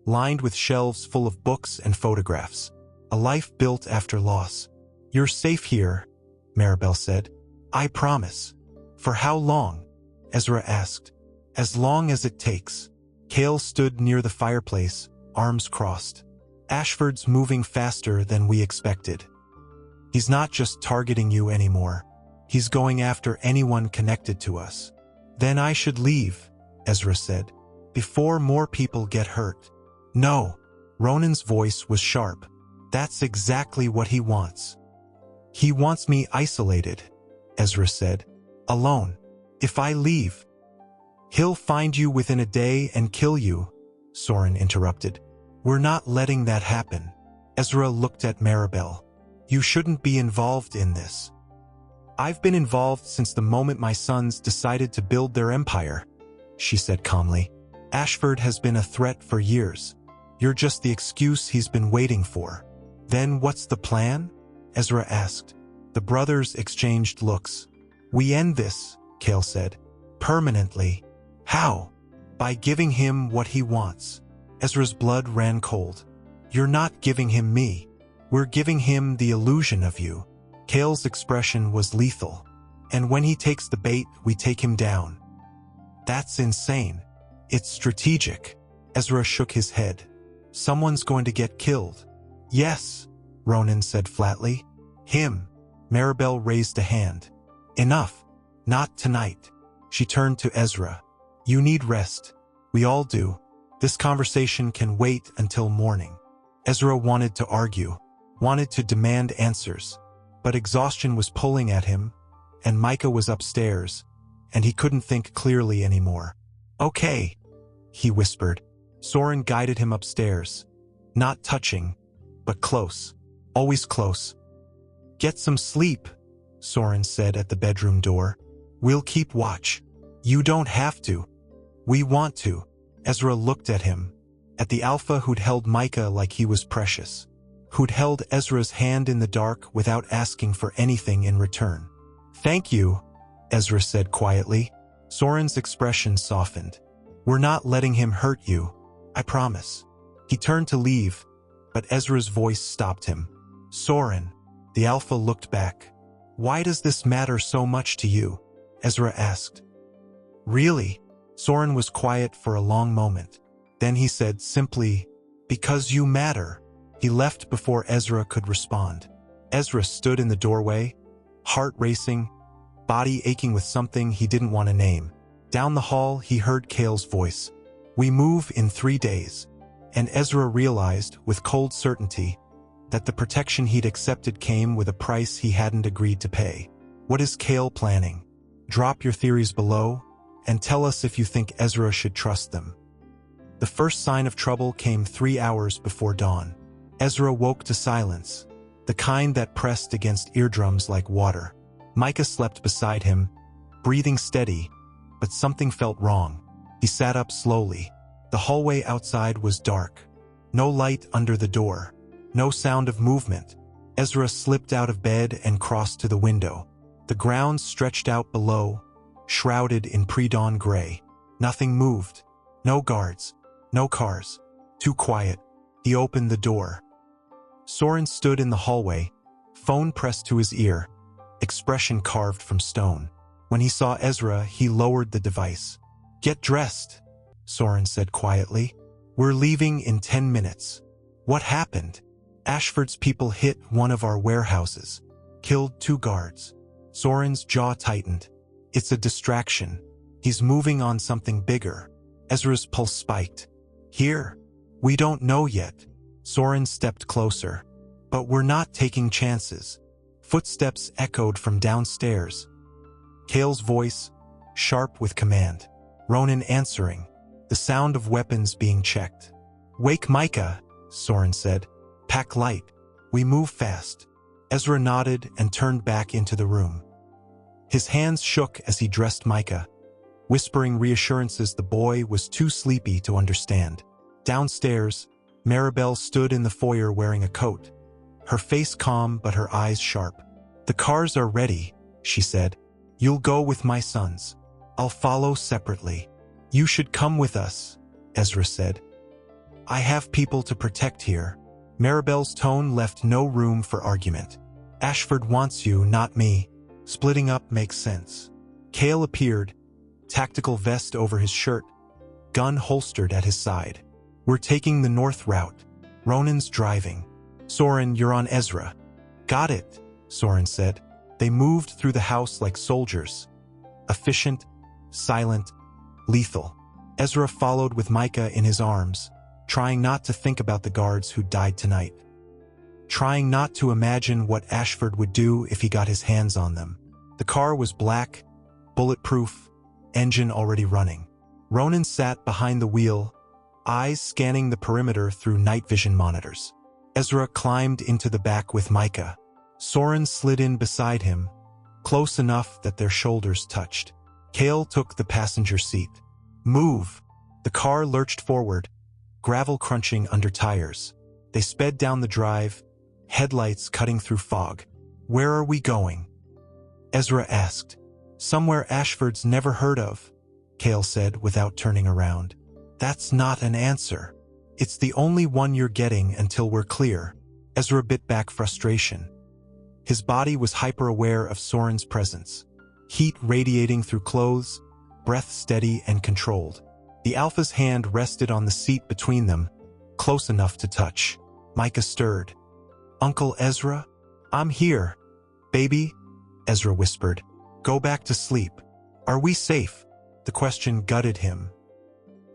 A: lined with shelves full of books and photographs. A life built after loss. "You're safe here," Maribel said. "I promise." "For how long?" Ezra asked. "As long as it takes." Cale stood near the fireplace, arms crossed. "Ashford's moving faster than we expected. He's not just targeting you anymore. He's going after anyone connected to us." "Then I should leave," Ezra said, "before more people get hurt." "No." Ronan's voice was sharp. "That's exactly what he wants." "He wants me isolated," Ezra said. "Alone. If I leave, he'll find you within a day and kill you," Soren interrupted. "We're not letting that happen." Ezra looked at Maribel. "You shouldn't be involved in this." "I've been involved since the moment my sons decided to build their empire," she said calmly. "Ashford has been a threat for years. You're just the excuse he's been waiting for." "Then what's the plan?" Ezra asked. The brothers exchanged looks. "We end this," Cale said. "Permanently." "How?" "By giving him what he wants." Ezra's blood ran cold. "You're not giving him me. We're giving him the illusion of you." Cale's expression was lethal. "And when he takes the bait, we take him down." "That's insane." "It's strategic." Ezra shook his head. "Someone's going to get killed." "Yes," Ronan said flatly. "Him." Maribel raised a hand. "Enough. Not tonight." She turned to Ezra. "You need rest. We all do. This conversation can wait until morning." Ezra wanted to argue, wanted to demand answers, but exhaustion was pulling at him, and Micah was upstairs, and he couldn't think clearly anymore. "Okay," he whispered. Soren guided him upstairs, not touching, but close, always close. "Get some sleep," Soren said at the bedroom door. "We'll keep watch." "You don't have to." "We want to." Ezra looked at him, at the alpha who'd held Micah like he was precious, who'd held Ezra's hand in the dark without asking for anything in return. "Thank you," Ezra said quietly. Soren's expression softened. "We're not letting him hurt you, I promise." He turned to leave, but Ezra's voice stopped him. "Soren." The alpha looked back. "Why does this matter so much to you?" Ezra asked. "Really?" Soren was quiet for a long moment. Then he said simply, "Because you matter." He left before Ezra could respond. Ezra stood in the doorway, heart racing, body aching with something he didn't want to name. Down the hall, he heard Cale's voice. "We move in 3 days." And Ezra realized, with cold certainty, that the protection he'd accepted came with a price he hadn't agreed to pay. What is Cale planning? Drop your theories below, and tell us if you think Ezra should trust them. The first sign of trouble came 3 hours before dawn. Ezra woke to silence, the kind that pressed against eardrums like water. Micah slept beside him, breathing steady, but something felt wrong. He sat up slowly. The hallway outside was dark. No light under the door. No sound of movement. Ezra slipped out of bed and crossed to the window. The ground stretched out below, shrouded in pre-dawn gray. Nothing moved. No guards. No cars. Too quiet. He opened the door. Soren stood in the hallway, phone pressed to his ear, expression carved from stone. When he saw Ezra, he lowered the device. "Get dressed," Soren said quietly. "We're leaving in 10 minutes. What happened?" "Ashford's people hit one of our warehouses. Killed 2 guards. Soren's jaw tightened. "It's a distraction. He's moving on something bigger." Ezra's pulse spiked. "Here? We don't know yet." Soren stepped closer. "But we're not taking chances." Footsteps echoed from downstairs. Kale's voice, sharp with command. Ronan answering, the sound of weapons being checked. "Wake Micah," Soren said. "Pack light. We move fast." Ezra nodded and turned back into the room. His hands shook as he dressed Micah, whispering reassurances the boy was too sleepy to understand. Downstairs, Maribel stood in the foyer wearing a coat, her face calm but her eyes sharp. "The cars are ready," she said. "You'll go with my sons. I'll follow separately." "You should come with us," Ezra said. "I have people to protect here." Maribel's tone left no room for argument. "Ashford wants you, not me. Splitting up makes sense." Kale appeared, tactical vest over his shirt, gun holstered at his side. "We're taking the north route. Ronan's driving. Soren, you're on Ezra." "Got it," Soren said. They moved through the house like soldiers. Efficient, silent, lethal. Ezra followed with Micah in his arms, trying not to think about the guards who died tonight. Trying not to imagine what Ashford would do if he got his hands on them. The car was black, bulletproof, engine already running. Ronan sat behind the wheel, eyes scanning the perimeter through night vision monitors. Ezra climbed into the back with Micah. Soren slid in beside him, close enough that their shoulders touched. Kale took the passenger seat. "Move!" The car lurched forward, gravel crunching under tires. They sped down the drive, headlights cutting through fog. "Where are we going?" Ezra asked. "Somewhere Ashford's never heard of," Kale said without turning around. "That's not an answer. It's the only one you're getting until we're clear." Ezra bit back frustration. His body was hyper-aware of Soren's presence. Heat radiating through clothes, breath steady and controlled. The Alpha's hand rested on the seat between them, close enough to touch. Micah stirred. "Uncle Ezra? I'm here." "Baby," Ezra whispered. "Go back to sleep. Are we safe?" The question gutted him.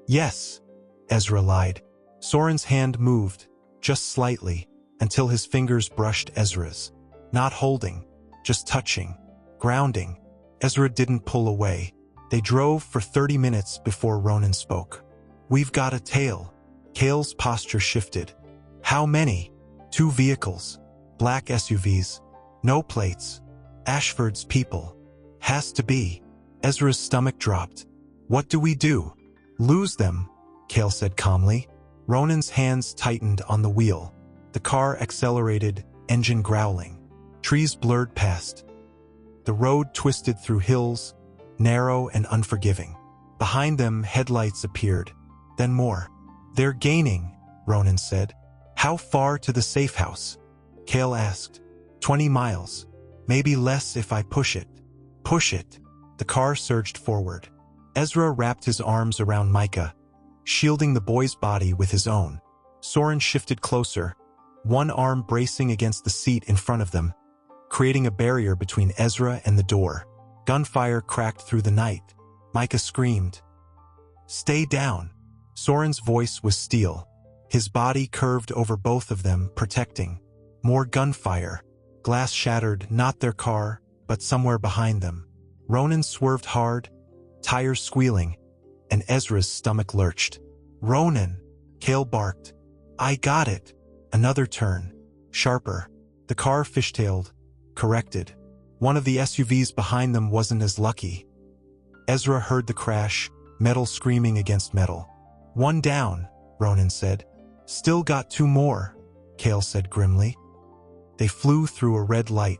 A: "Yes," Ezra lied. Soren's hand moved, just slightly, until his fingers brushed Ezra's. Not holding, just touching, grounding. Ezra didn't pull away. They drove for 30 minutes before Ronan spoke. "We've got a tail." Kale's posture shifted. "How many?" "2 vehicles. Black SUVs. No plates. Ashford's people. Has to be." Ezra's stomach dropped. "What do we do?" "Lose them," Kale said calmly. Ronan's hands tightened on the wheel. The car accelerated, engine growling. Trees blurred past. The road twisted through hills, narrow and unforgiving. Behind them, headlights appeared. Then more. "They're gaining," Ronan said. "How far to the safe house?" Kale asked. 20 miles. Maybe less if I push it." "Push it." The car surged forward. Ezra wrapped his arms around Micah, shielding the boy's body with his own. Soren shifted closer, one arm bracing against the seat in front of them, creating a barrier between Ezra and the door. Gunfire cracked through the night. Micah screamed. "Stay down." Soren's voice was steel. His body curved over both of them, protecting. More gunfire. Glass shattered, not their car, but somewhere behind them. Ronan swerved hard, tires squealing, and Ezra's stomach lurched. "Ronan!" Kale barked. "I got it." Another turn. Sharper. The car fishtailed. Corrected. One of the SUVs behind them wasn't as lucky. Ezra heard the crash, metal screaming against metal. "One down," Ronan said. "Still got two more," Kale said grimly. They flew through a red light.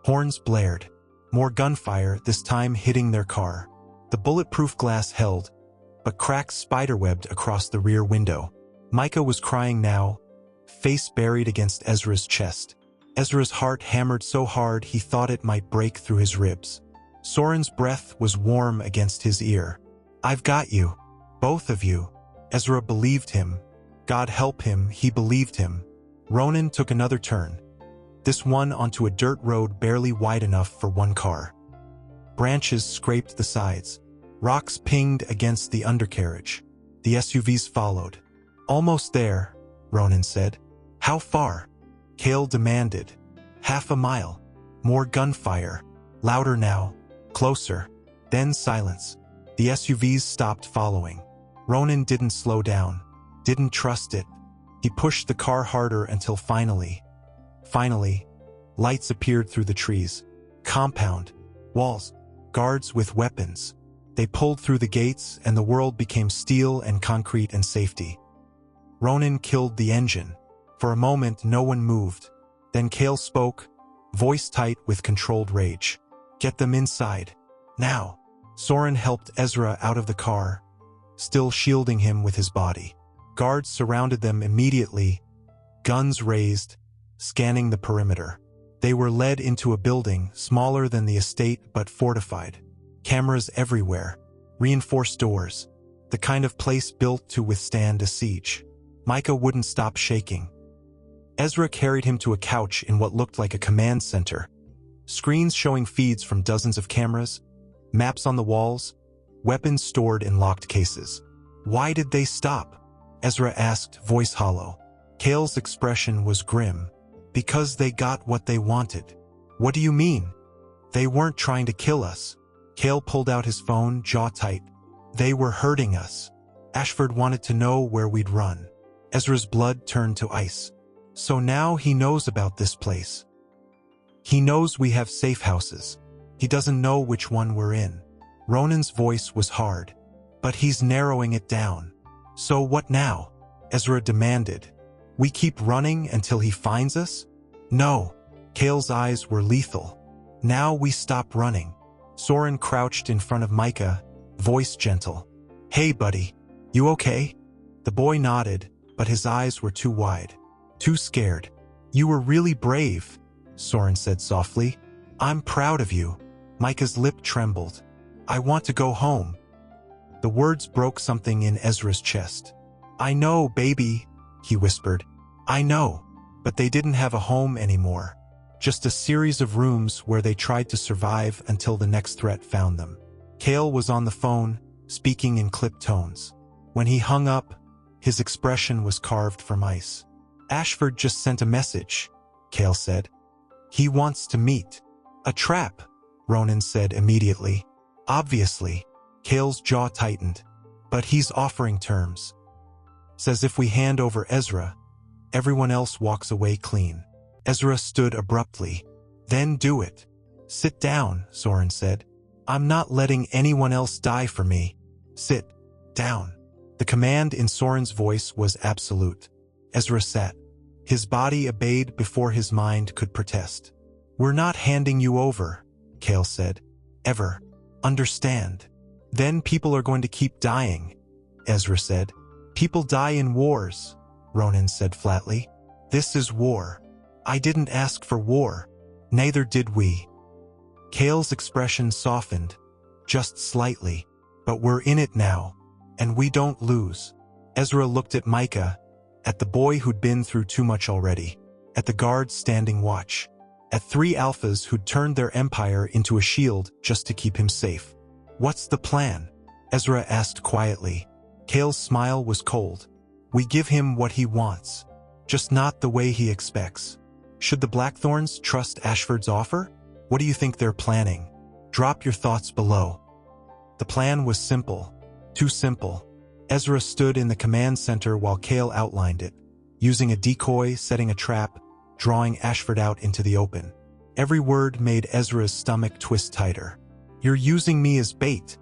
A: Horns blared. More gunfire, this time hitting their car. The bulletproof glass held, but cracks spiderwebbed across the rear window. Micah was crying now, face buried against Ezra's chest. Ezra's heart hammered so hard he thought it might break through his ribs. Soren's breath was warm against his ear. "I've got you. Both of you." Ezra believed him. God help him, he believed him. Ronan took another turn. This one onto a dirt road barely wide enough for one car. Branches scraped the sides. Rocks pinged against the undercarriage. The SUVs followed. "Almost there," Ronan said. "How far?" Kale demanded. "Half a mile." More gunfire. Louder now. Closer. Then silence. The SUVs stopped following. Ronan didn't slow down. Didn't trust it. He pushed the car harder until finally, lights appeared through the trees. Compound. Walls. Guards with weapons. They pulled through the gates and the world became steel and concrete and safety. Ronan killed the engine. For a moment, no one moved. Then Kale spoke, voice tight with controlled rage. "Get them inside. Now." Soren helped Ezra out of the car, still shielding him with his body. Guards surrounded them immediately, guns raised, scanning the perimeter. They were led into a building, smaller than the estate but fortified. Cameras everywhere, reinforced doors, the kind of place built to withstand a siege. Micah wouldn't stop shaking. Ezra carried him to a couch in what looked like a command center. Screens showing feeds from dozens of cameras, maps on the walls, weapons stored in locked cases. "Why did they stop?" Ezra asked, voice hollow. Kale's expression was grim. "Because they got what they wanted." "What do you mean?" "They weren't trying to kill us." Kale pulled out his phone, jaw tight. "They were hurting us. Ashford wanted to know where we'd run." Ezra's blood turned to ice. "So now he knows about this place. He knows we have safe houses. He doesn't know which one we're in." Ronan's voice was hard. "But he's narrowing it down." "So what now?" Ezra demanded. "We keep running until he finds us?" "No." Kale's eyes were lethal. "Now we stop running." Soren crouched in front of Micah, voice gentle. "Hey buddy, you okay?" The boy nodded, but his eyes were too wide. Too scared. "You were really brave," Soren said softly. "I'm proud of you." Micah's lip trembled. "I want to go home." The words broke something in Ezra's chest. "I know, baby," he whispered. "I know." But they didn't have a home anymore. Just a series of rooms where they tried to survive until the next threat found them. Kale was on the phone, speaking in clipped tones. When he hung up, his expression was carved from ice. "Ashford just sent a message," Kale said. "He wants to meet." "A trap," Ronan said immediately. "Obviously." Kale's jaw tightened. "But he's offering terms. Says if we hand over Ezra, everyone else walks away clean." Ezra stood abruptly. "Then do it." "Sit down," Soren said. "I'm not letting anyone else die for me." "Sit down." The command in Soren's voice was absolute. Ezra sat. His body obeyed before his mind could protest. "We're not handing you over," Kale said. "Ever. Understand?" "Then people are going to keep dying," Ezra said. "People die in wars," Ronan said flatly. "This is war. I didn't ask for war. Neither did we." Kale's expression softened, just slightly. "But we're in it now, and we don't lose." Ezra looked at Micah, at the boy who'd been through too much already, at the guards standing watch, at 3 alphas who'd turned their empire into a shield just to keep him safe. "What's the plan?" Ezra asked quietly. Kale's smile was cold. "We give him what he wants, just not the way he expects." "Should the Blackthorns trust Ashford's offer? What do you think they're planning? Drop your thoughts below." The plan was simple. Too simple. Ezra stood in the command center while Kale outlined it. using a decoy, setting a trap, drawing Ashford out into the open. Every word made Ezra's stomach twist tighter. "You're using me as bait,"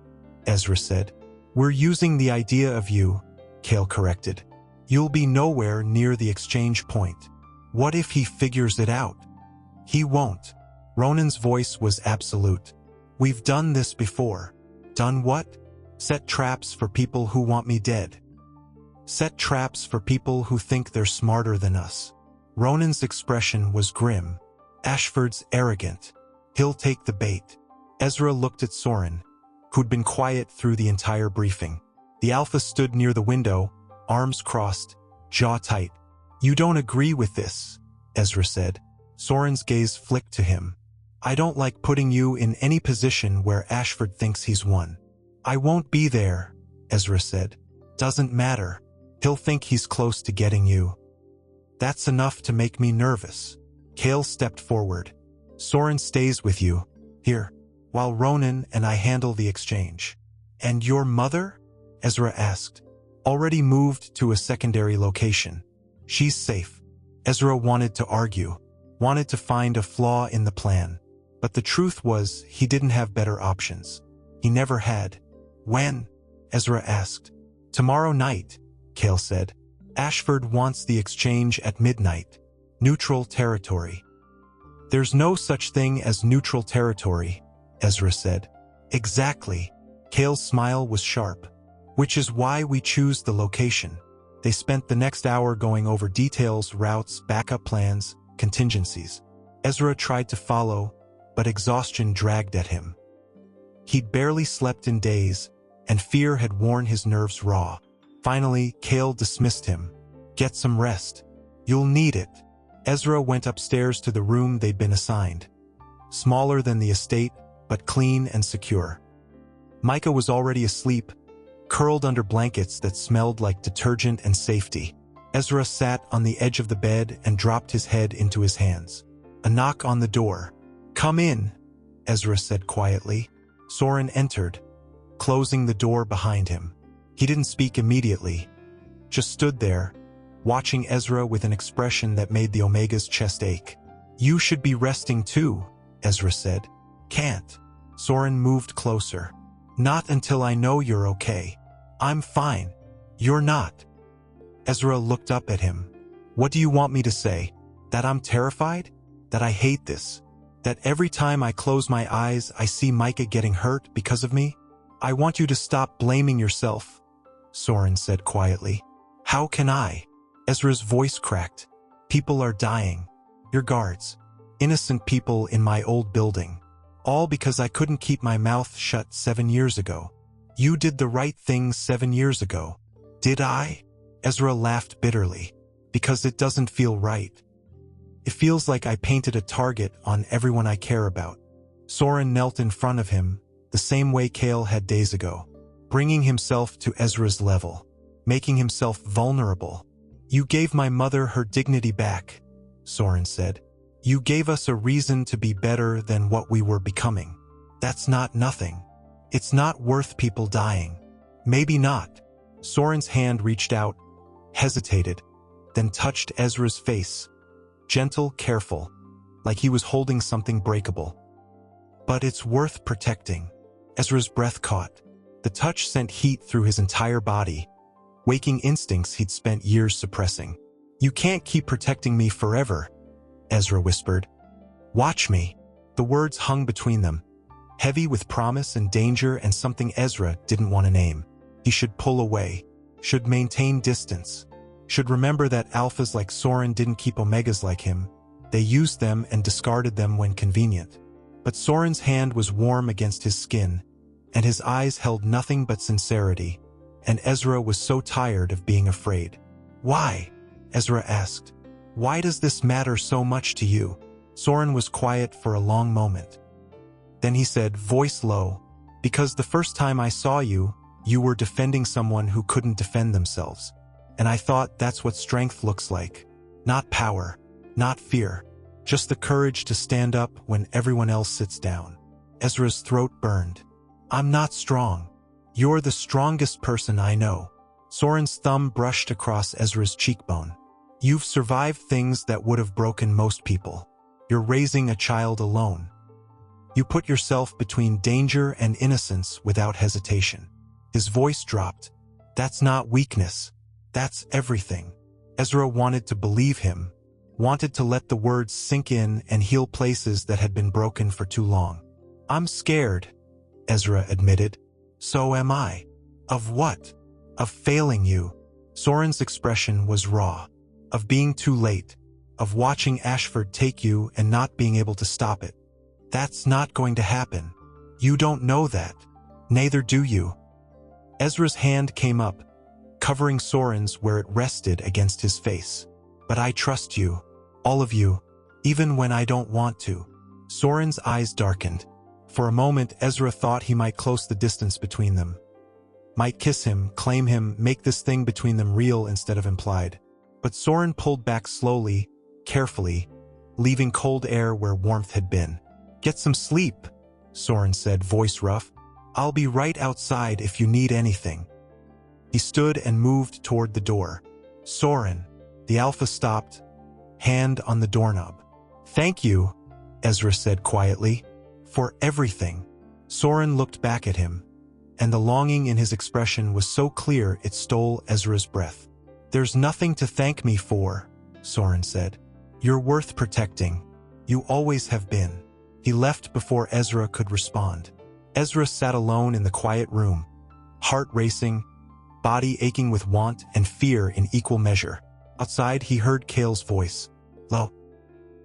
A: Ezra said. "We're using the idea of you," Kale corrected. "You'll be nowhere near the exchange point. What if he figures it out?" "He won't." Ronan's voice was absolute. "We've done this before." "Done what?" "Set traps for people who want me dead. Set traps for people who think they're smarter than us." Ronan's expression was grim. "Ashford's arrogant. He'll take the bait." Ezra looked at Soren, who'd been quiet through the entire briefing. The Alpha stood near the window, arms crossed, jaw tight. "You don't agree with this," Ezra said. Soren's gaze flicked to him. "I don't like putting you in any position where Ashford thinks he's won." "I won't be there," Ezra said. "Doesn't matter. He'll think he's close to getting you." "That's enough to make me nervous." Kale stepped forward. "Soren stays with you, here, while Ronan and I handle the exchange." "And your mother?" Ezra asked. "Already moved to a secondary location. She's safe." Ezra wanted to argue, wanted to find a flaw in the plan. But the truth was, he didn't have better options. He never had. "When?" Ezra asked. "Tomorrow night," Kale said. "Ashford wants the exchange at midnight. Neutral territory." "There's no such thing as neutral territory," Ezra said. "Exactly." Kale's smile was sharp. "Which is why we choose the location." They spent the next hour going over details, routes, backup plans, contingencies. Ezra tried to follow, but exhaustion dragged at him. He'd barely slept in days, and fear had worn his nerves raw. Finally, Kale dismissed him. "Get some rest. You'll need it." Ezra went upstairs to the room they'd been assigned. Smaller than the estate, but clean and secure. Micah was already asleep, curled under blankets that smelled like detergent and safety. Ezra sat on the edge of the bed and dropped his head into his hands. A knock on the door. "Come in," Ezra said quietly. Soren entered, closing the door behind him. He didn't speak immediately, just stood there, watching Ezra with an expression that made the Omega's chest ache. "You should be resting too," Ezra said. "Can't." Soren moved closer. "Not until I know you're okay." "I'm fine." "You're not." Ezra looked up at him. "What do you want me to say? That I'm terrified? That I hate this? That every time I close my eyes I see Micah getting hurt because of me? I want you to stop blaming yourself," Soren said quietly. "How can I?" Ezra's voice cracked. "People are dying. Your guards. Innocent people in my old building. All because I couldn't keep my mouth shut 7 years ago. You did the right thing 7 years ago." "Did I?" Ezra laughed bitterly. "Because it doesn't feel right. It feels like I painted a target on everyone I care about." Soren knelt in front of him, the same way Kale had days ago, bringing himself to Ezra's level, making himself vulnerable. "You gave my mother her dignity back," Soren said. "You gave us a reason to be better than what we were becoming. That's not nothing. It's not worth people dying." "Maybe not." Soren's hand reached out, hesitated, then touched Ezra's face. Gentle, careful, like he was holding something breakable. "But it's worth protecting." Ezra's breath caught. The touch sent heat through his entire body, waking instincts he'd spent years suppressing. "You can't keep protecting me forever," Ezra whispered. "Watch me." The words hung between them, heavy with promise and danger and something Ezra didn't want to name. He should pull away, should maintain distance, should remember that alphas like Soren didn't keep omegas like him. They used them and discarded them when convenient. But Soren's hand was warm against his skin, and his eyes held nothing but sincerity, and Ezra was so tired of being afraid. "Why?" Ezra asked. "Why does this matter so much to you?" Soren was quiet for a long moment. Then he said, voice low, "Because the first time I saw you, you were defending someone who couldn't defend themselves. And I thought that's what strength looks like. Not power, not fear, just the courage to stand up when everyone else sits down." Ezra's throat burned. "I'm not strong. You're the strongest person I know." Soren's thumb brushed across Ezra's cheekbone. You've survived things that would have broken most people. You're raising a child alone. You put yourself between danger and innocence without hesitation. His voice dropped. That's not weakness. That's everything. Ezra wanted to believe him, wanted to let the words sink in and heal places that had been broken for too long. I'm scared, Ezra admitted. So am I. Of what? Of failing you. Soren's expression was raw. Of being too late. Of watching Ashford take you and not being able to stop it. That's not going to happen. You don't know that. Neither do you. Ezra's hand came up, covering Soren's where it rested against his face. But I trust you. All of you. Even when I don't want to. Soren's eyes darkened. For a moment, Ezra thought he might close the distance between them. Might kiss him, claim him, make this thing between them real instead of implied. But Soren pulled back slowly, carefully, leaving cold air where warmth had been. Get some sleep, Soren said, voice rough. I'll be right outside if you need anything. He stood and moved toward the door. Soren. The alpha stopped, hand on the doorknob. Thank you, Ezra said quietly. For everything. Soren looked back at him, and the longing in his expression was so clear it stole Ezra's breath. There's nothing to thank me for, Soren said. You're worth protecting. You always have been. He left before Ezra could respond. Ezra sat alone in the quiet room, heart racing, body aching with want and fear in equal measure. Outside, he heard Kale's voice. Low.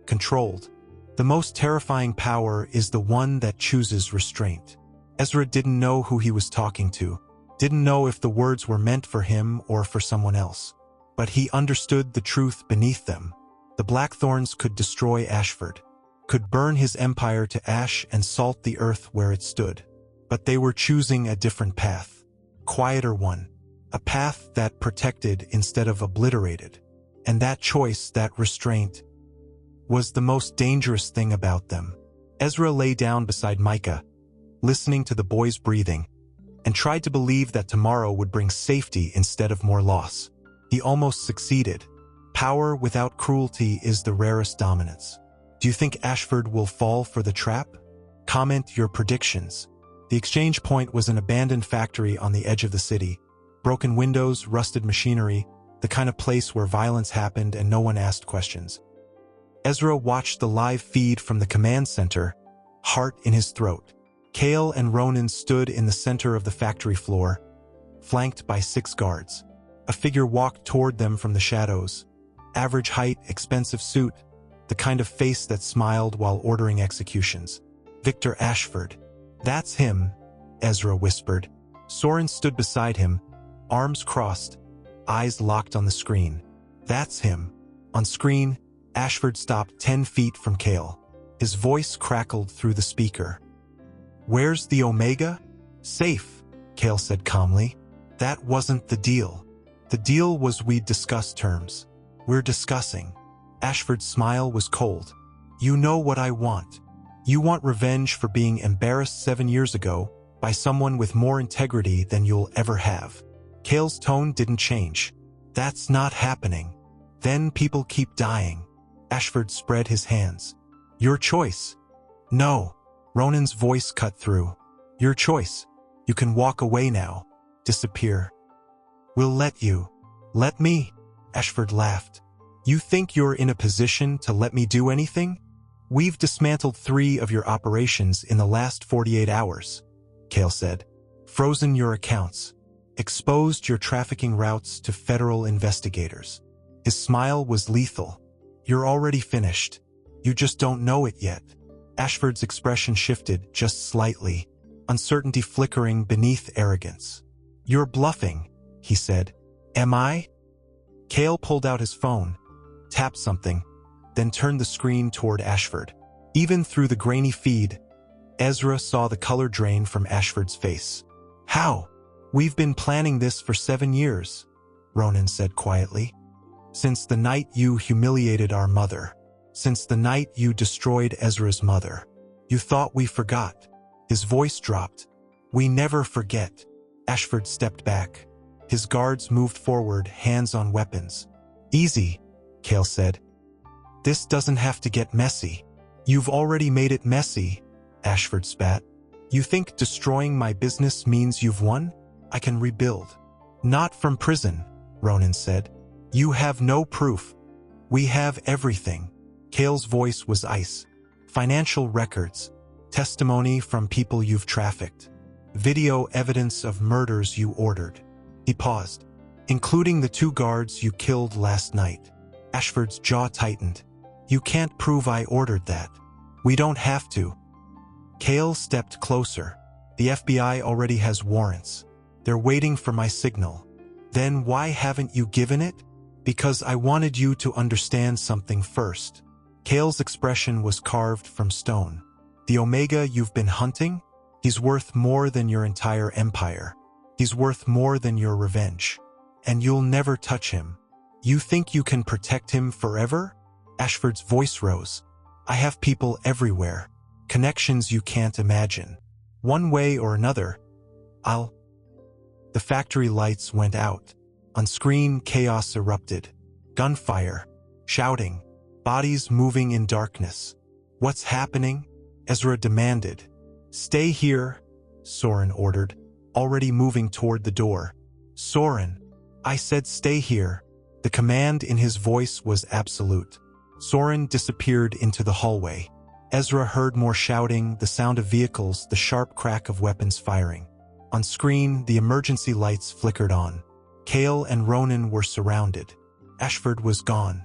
A: Controlled. The most terrifying power is the one that chooses restraint. Ezra didn't know who he was talking to, didn't know if the words were meant for him or for someone else. But he understood the truth beneath them. The Blackthorns could destroy Ashford, could burn his empire to ash and salt the earth where it stood. But they were choosing a different path, quieter one, a path that protected instead of obliterated. And that choice, that restraint, was the most dangerous thing about them. Ezra lay down beside Micah, listening to the boy's breathing, and tried to believe that tomorrow would bring safety instead of more loss. He almost succeeded. Power without cruelty is the rarest dominance. Do you think Ashford will fall for the trap? Comment your predictions. The exchange point was an abandoned factory on the edge of the city. Broken windows, rusted machinery, the kind of place where violence happened and no one asked questions. Ezra watched the live feed from the command center, heart in his throat. Kale and Ronan stood in the center of the factory floor, flanked by 6 guards. A figure walked toward them from the shadows. Average height, expensive suit, the kind of face that smiled while ordering executions. Victor Ashford. That's him, Ezra whispered. Soren stood beside him, arms crossed, eyes locked on the screen. That's him. On screen, Ashford stopped 10 feet from Kale. His voice crackled through the speaker. Where's the Omega? Safe, Kale said calmly. That wasn't the deal. The deal was we'd discuss terms. We're discussing. Ashford's smile was cold. You know what I want. You want revenge for being embarrassed 7 years ago by someone with more integrity than you'll ever have. Kale's tone didn't change. That's not happening. Then people keep dying. Ashford spread his hands. Your choice. No. Ronan's voice cut through. Your choice. You can walk away now. Disappear. We'll let you. Let me? Ashford laughed. You think you're in a position to let me do anything? We've dismantled 3 of your operations in the last 48 hours, Kale said. Frozen your accounts. Exposed your trafficking routes to federal investigators. His smile was lethal. You're already finished. You just don't know it yet. Ashford's expression shifted just slightly, uncertainty flickering beneath arrogance. You're bluffing, he said. Am I? Kale pulled out his phone, tapped something, then turned the screen toward Ashford. Even through the grainy feed, Ezra saw the color drain from Ashford's face. How? We've been planning this for 7 years, Ronan said quietly. Since the night you humiliated our mother. Since the night you destroyed Ezra's mother. You thought we forgot. His voice dropped. We never forget. Ashford stepped back. His guards moved forward, hands on weapons. Easy, Kale said. This doesn't have to get messy. You've already made it messy, Ashford spat. You think destroying my business means you've won? I can rebuild. Not from prison, Ronan said. You have no proof. We have everything. Kale's voice was ice. Financial records, testimony from people you've trafficked, video evidence of murders you ordered. He paused. Including the 2 guards you killed last night. Ashford's jaw tightened. You can't prove I ordered that. We don't have to. Kale stepped closer. The FBI already has warrants. They're waiting for my signal. Then why haven't you given it? Because I wanted you to understand something first. Kale's expression was carved from stone. The Omega you've been hunting? He's worth more than your entire empire. He's worth more than your revenge. And you'll never touch him. You think you can protect him forever? Ashford's voice rose. I have people everywhere. Connections you can't imagine. One way or another, The factory lights went out. On screen, chaos erupted. Gunfire, shouting, bodies moving in darkness. What's happening? Ezra demanded. Stay here, Soren ordered, already moving toward the door. Soren, I said stay here. The command in his voice was absolute. Soren disappeared into the hallway. Ezra heard more shouting, the sound of vehicles, the sharp crack of weapons firing. On screen, the emergency lights flickered on. Kale and Ronan were surrounded. Ashford was gone.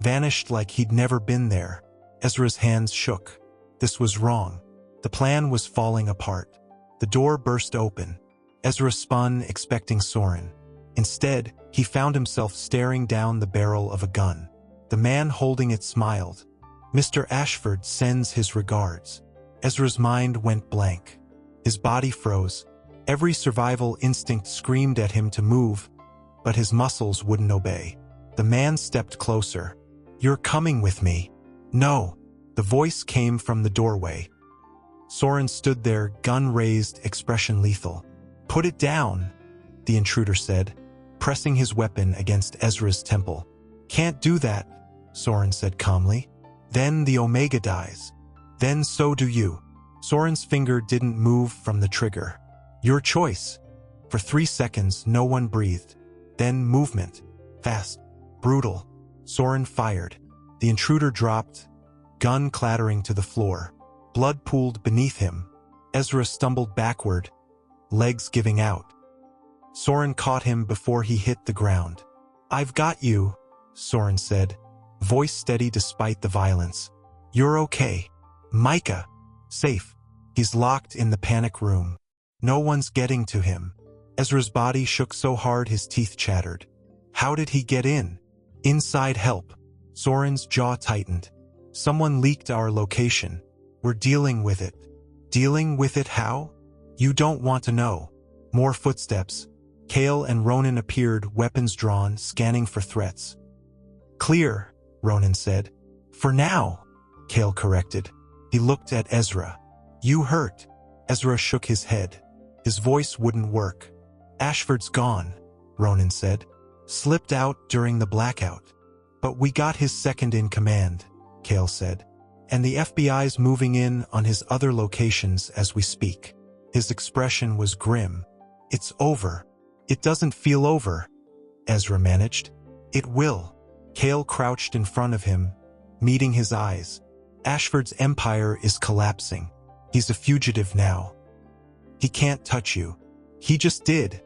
A: Vanished like he'd never been there. Ezra's hands shook. This was wrong. The plan was falling apart. The door burst open. Ezra spun, expecting Soren. Instead, he found himself staring down the barrel of a gun. The man holding it smiled. Mr. Ashford sends his regards. Ezra's mind went blank. His body froze. Every survival instinct screamed at him to move, but his muscles wouldn't obey. The man stepped closer. You're coming with me. No. The voice came from the doorway. Soren stood there, gun raised, expression lethal. Put it down, the intruder said, pressing his weapon against Ezra's temple. Can't do that, Soren said calmly. Then the Omega dies. Then so do you. Soren's finger didn't move from the trigger. Your choice. For 3 seconds, no one breathed. Then movement. Fast. Brutal. Soren fired. The intruder dropped, gun clattering to the floor. Blood pooled beneath him. Ezra stumbled backward, legs giving out. Soren caught him before he hit the ground. I've got you, Soren said, voice steady despite the violence. You're okay. Micah. Safe. He's locked in the panic room. No one's getting to him. Ezra's body shook so hard his teeth chattered. How did he get in? Inside help. Soren's jaw tightened. Someone leaked our location. We're dealing with it. Dealing with it how? You don't want to know. More footsteps. Kale and Ronan appeared, weapons drawn, scanning for threats. Clear, Ronan said. For now, Kale corrected. He looked at Ezra. You hurt. Ezra shook his head. His voice wouldn't work. Ashford's gone, Ronan said. Slipped out during the blackout. But we got his second in command, Kale said. And the FBI's moving in on his other locations as we speak. His expression was grim. It's over. It doesn't feel over, Ezra managed. It will. Kale crouched in front of him, meeting his eyes. Ashford's empire is collapsing. He's a fugitive now. He can't touch you. He just did,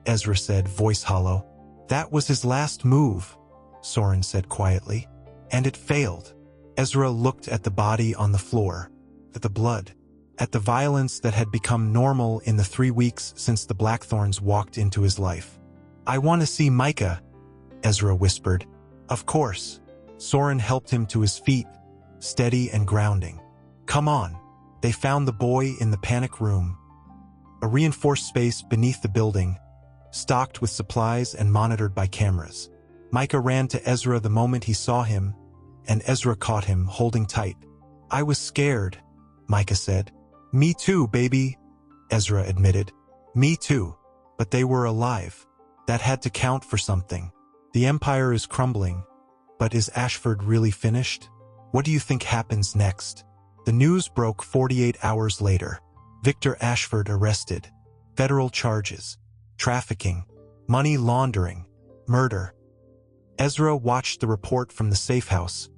A: Ezra said, voice hollow. That was his last move, Soren said quietly. And it failed. Ezra looked at the body on the floor, at the blood, at the violence that had become normal in the 3 weeks since the Blackthorns walked into his life. I want to see Micah, Ezra whispered. Of course. Soren helped him to his feet, steady and grounding. Come on. They found the boy in the panic room. A reinforced space beneath the building, stocked with supplies and monitored by cameras. Micah ran to Ezra the moment he saw him, and Ezra caught him, holding tight. I was scared, Micah said. Me too, baby, Ezra admitted. Me too. But they were alive. That had to count for something. The Empire is crumbling, But is Ashford really finished? What do you think happens next? The news broke 48 hours later. Victor Ashford arrested. Federal charges. Trafficking. Money laundering. Murder. Ezra watched the report from the safe house,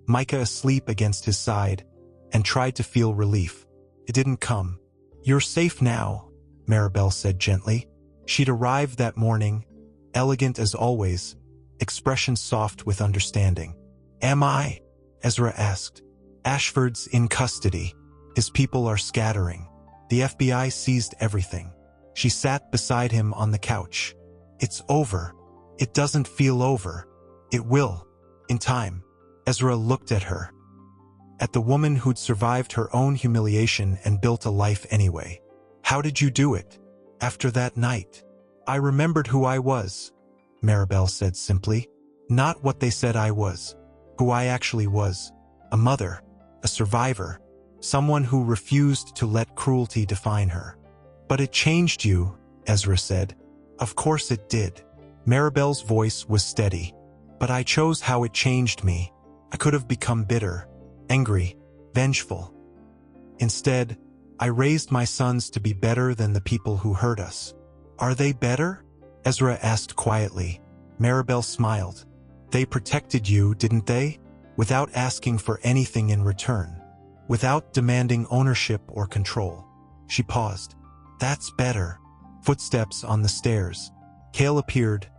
A: Micah asleep against his side, and tried to feel relief. It didn't come. "You're safe now," Maribel said gently. She'd arrived that morning, elegant as always, expression soft with understanding. "Am I?" Ezra asked. "Ashford's in custody. His people are scattering. The FBI seized everything." She sat beside him on the couch. "It's over. It doesn't feel over. It will. In time." Ezra looked at her. At the woman who'd survived her own humiliation and built a life anyway. "How did you do it?" "After that night, I remembered who I was," Maribel said simply. "Not what they said I was. Who I actually was. A mother. A survivor. Someone who refused to let cruelty define her." "But it changed you," Ezra said. "Of course it did." Maribel's voice was steady. "But I chose how it changed me. I could have become bitter, angry, vengeful. Instead, I raised my sons to be better than the people who hurt us." "Are they better?" Ezra asked quietly. Maribel smiled. "They protected you, didn't they? Without asking for anything in return. Without demanding ownership or control." She paused. "That's better." Footsteps on the stairs. Kale appeared,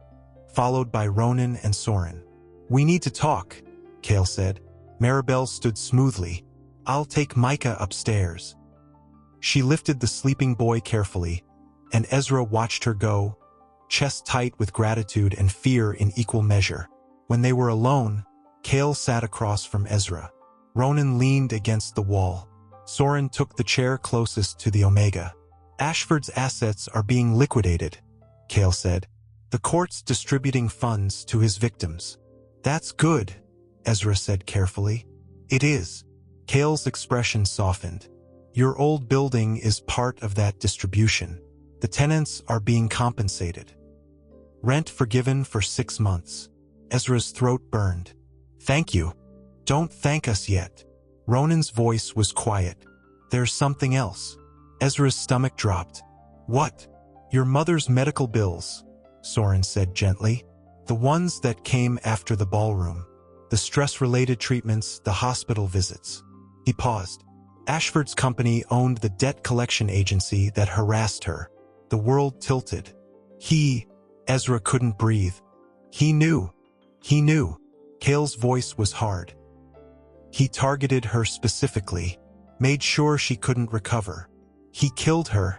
A: followed by Ronan and Soren. "We need to talk," Kale said. Maribel stood smoothly. "I'll take Micah upstairs." She lifted the sleeping boy carefully, and Ezra watched her go, chest tight with gratitude and fear in equal measure. When they were alone, Kale sat across from Ezra. Ronan leaned against the wall. Soren took the chair closest to the Omega. "Ashford's assets are being liquidated," Kale said. "The court's distributing funds to his victims." "That's good," Ezra said carefully. "It is." Kale's expression softened. "Your old building is part of that distribution. The tenants are being compensated. Rent forgiven for 6 months." Ezra's throat burned. "Thank you." "Don't thank us yet." Ronan's voice was quiet. "There's something else." Ezra's stomach dropped. "What?" "Your mother's medical bills," Soren said gently. "The ones that came after the ballroom. The stress-related treatments, the hospital visits." He paused. Ashford's company owned the debt collection agency that harassed her. The world tilted. Ezra couldn't breathe. He knew. Kale's voice was hard. "He targeted her specifically, made sure she couldn't recover. He killed her,"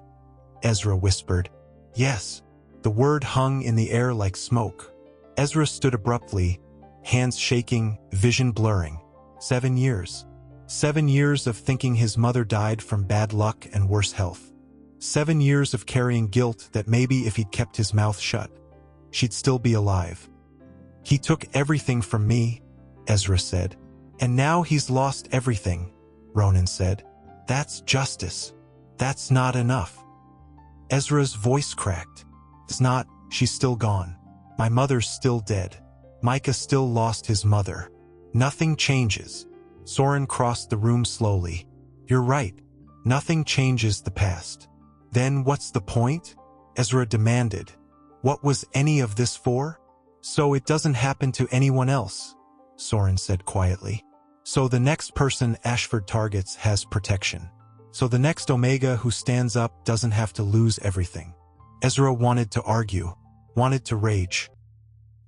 A: Ezra whispered. "Yes." The word hung in the air like smoke. Ezra stood abruptly, hands shaking, vision blurring. 7 years. 7 years of thinking his mother died from bad luck and worse health. 7 years of carrying guilt that maybe if he'd kept his mouth shut, she'd still be alive. "He took everything from me," Ezra said. "And now he's lost everything," Ronan said. "That's justice. That's not enough." Ezra's voice cracked. "It's not. She's still gone. My mother's still dead. Micah still lost his mother. Nothing changes." Soren crossed the room slowly. "You're right. Nothing changes the past." "Then what's the point?" Ezra demanded. "What was any of this for?" "So it doesn't happen to anyone else," Soren said quietly. "So the next person Ashford targets has protection. So the next Omega who stands up doesn't have to lose everything." Ezra wanted to argue, wanted to rage.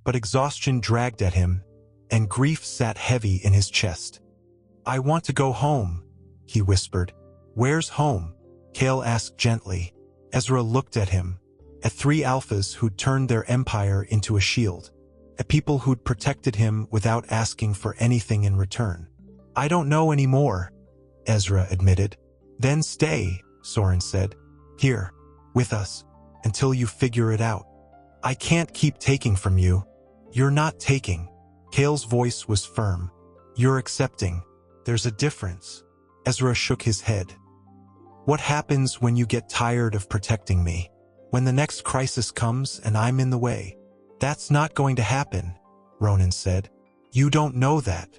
A: But exhaustion dragged at him, and grief sat heavy in his chest. "I want to go home," he whispered. "Where's home?" Kale asked gently. Ezra looked at him, at 3 alphas who'd turned their empire into a shield, at people who'd protected him without asking for anything in return. "I don't know anymore," Ezra admitted. "Then stay," Soren said. "Here, with us, until you figure it out. I can't keep taking from you." "You're not taking." Kale's voice was firm. "You're accepting. There's a difference." Ezra shook his head. "What happens when you get tired of protecting me? When the next crisis comes and I'm in the way?" "That's not going to happen," Ronan said. You don't know that.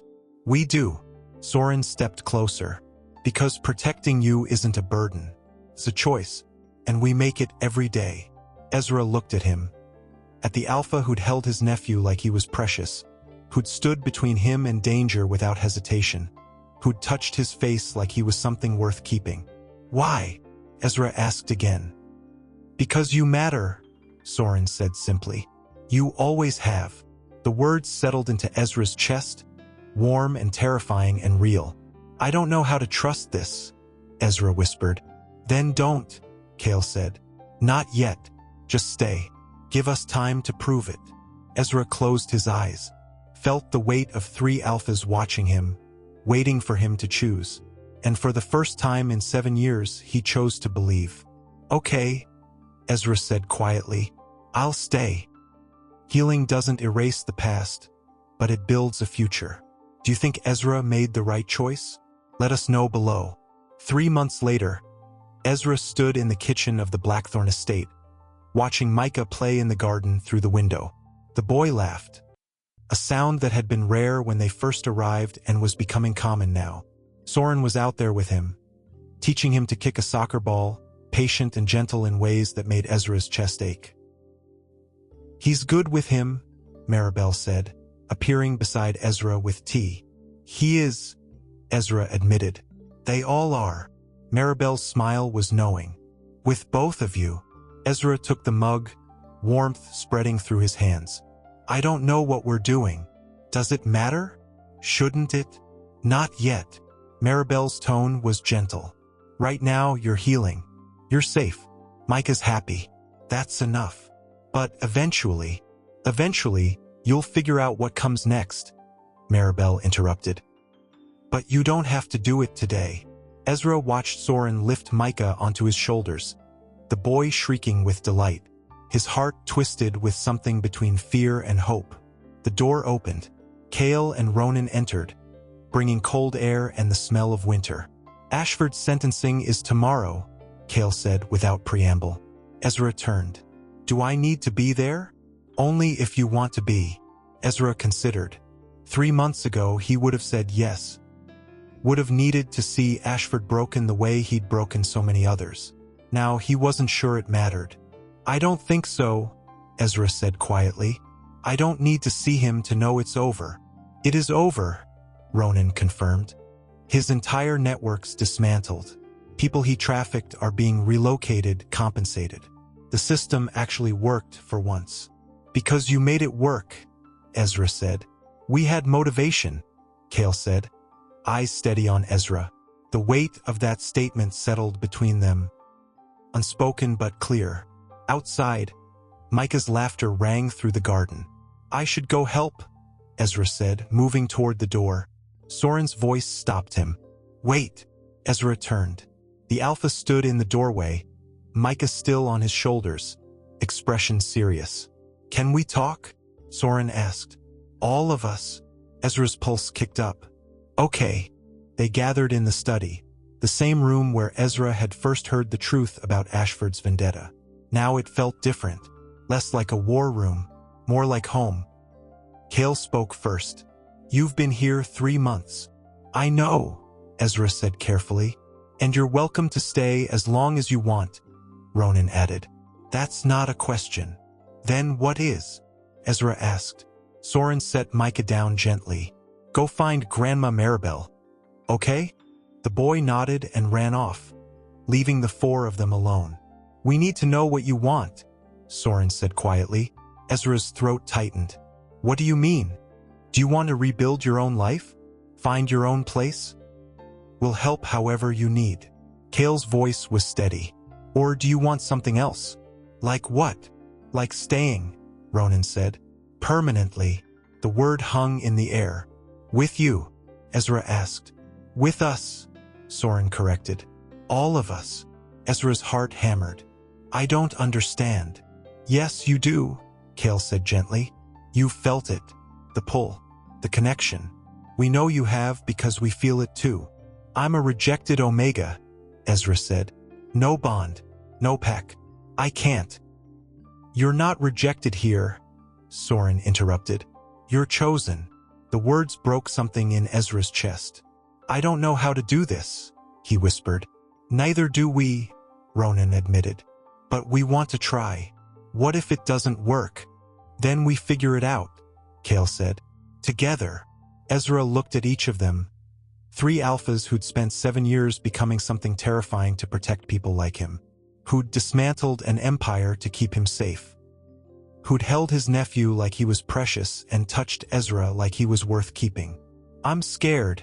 A: We do. Soren stepped closer. Because protecting you isn't a burden. It's a choice. And we make it every day. Ezra looked at him. At the alpha who'd held his nephew like he was precious. Who'd stood between him and danger without hesitation. Who'd touched his face like he was something worth keeping. Why? Ezra asked again. Because you matter, Soren said simply. You always have. The words settled into Ezra's chest, warm and terrifying and real. I don't know how to trust this, Ezra whispered. Then don't, Kale said. Not yet. Just stay. Give us time to prove it. Ezra closed his eyes, felt the weight of 3 alphas watching him, waiting for him to choose. And for the first time in 7 years, he chose to believe. Okay, Ezra said quietly. I'll stay. Healing doesn't erase the past, but it builds a future. Do you think Ezra made the right choice? Let us know below. 3 months later, Ezra stood in the kitchen of the Blackthorn estate, watching Micah play in the garden through the window. The boy laughed, a sound that had been rare when they first arrived and was becoming common now. Soren was out there with him, teaching him to kick a soccer ball, patient and gentle in ways that made Ezra's chest ache. He's good with him, Maribel said, appearing beside Ezra with tea. He is, Ezra admitted. They all are. Maribel's smile was knowing. With both of you. Ezra took the mug, warmth spreading through his hands. I don't know what we're doing. Does it matter? Shouldn't it? Not yet. Maribel's tone was gentle. Right now, you're healing. You're safe. Micah's happy. That's enough. But eventually, you'll figure out what comes next, Maribel interrupted. But you don't have to do it today. Ezra watched Soren lift Micah onto his shoulders, the boy shrieking with delight, his heart twisted with something between fear and hope. The door opened. Kale and Ronan entered, bringing cold air and the smell of winter. Ashford's sentencing is tomorrow, Kale said without preamble. Ezra turned. Do I need to be there? Only if you want to be, Ezra considered. 3 months ago, he would have said yes. Would have needed to see Ashford broken the way he'd broken so many others. Now, he wasn't sure it mattered. I don't think so, Ezra said quietly. I don't need to see him to know it's over. It is over, Ronan confirmed. His entire network's dismantled. People he trafficked are being relocated, compensated. The system actually worked for once. Because you made it work, Ezra said. We had motivation, Kale said, eyes steady on Ezra. The weight of that statement settled between them. Unspoken but clear. Outside, Micah's laughter rang through the garden. I should go help, Ezra said, moving toward the door. Soren's voice stopped him. Wait, Ezra turned. The alpha stood in the doorway, Micah still on his shoulders, expression serious. Can we talk? Soren asked. All of us. Ezra's pulse kicked up. Okay. They gathered in the study, the same room where Ezra had first heard the truth about Ashford's vendetta. Now it felt different, less like a war room, more like home. Kale spoke first. You've been here 3 months. I know, Ezra said carefully. And you're welcome to stay as long as you want, Ronan added. That's not a question. Then what is? Ezra asked. Soren set Micah down gently. Go find Grandma Maribel. Okay? The boy nodded and ran off, leaving the 4 of them alone. We need to know what you want, Soren said quietly. Ezra's throat tightened. What do you mean? Do you want to rebuild your own life? Find your own place? We'll help however you need. Kale's voice was steady. Or do you want something else? Like what? Like staying, Ronan said. Permanently. The word hung in the air. With you? Ezra asked. With us, Soren corrected. All of us. Ezra's heart hammered. I don't understand. Yes, you do, Kale said gently. You felt it. The pull. The connection. We know you have because we feel it too. I'm a rejected Omega, Ezra said. No bond. No pact. I can't. You're not rejected here, Soren interrupted. You're chosen. The words broke something in Ezra's chest. "I don't know how to do this," he whispered. "Neither do we," Ronan admitted. "But we want to try. What if it doesn't work? Then we figure it out," Kale said. Together. Ezra looked at each of them. 3 alphas who'd spent 7 years becoming something terrifying to protect people like him. Who'd dismantled an empire to keep him safe. Who'd held his nephew like he was precious and touched Ezra like he was worth keeping. "I'm scared,"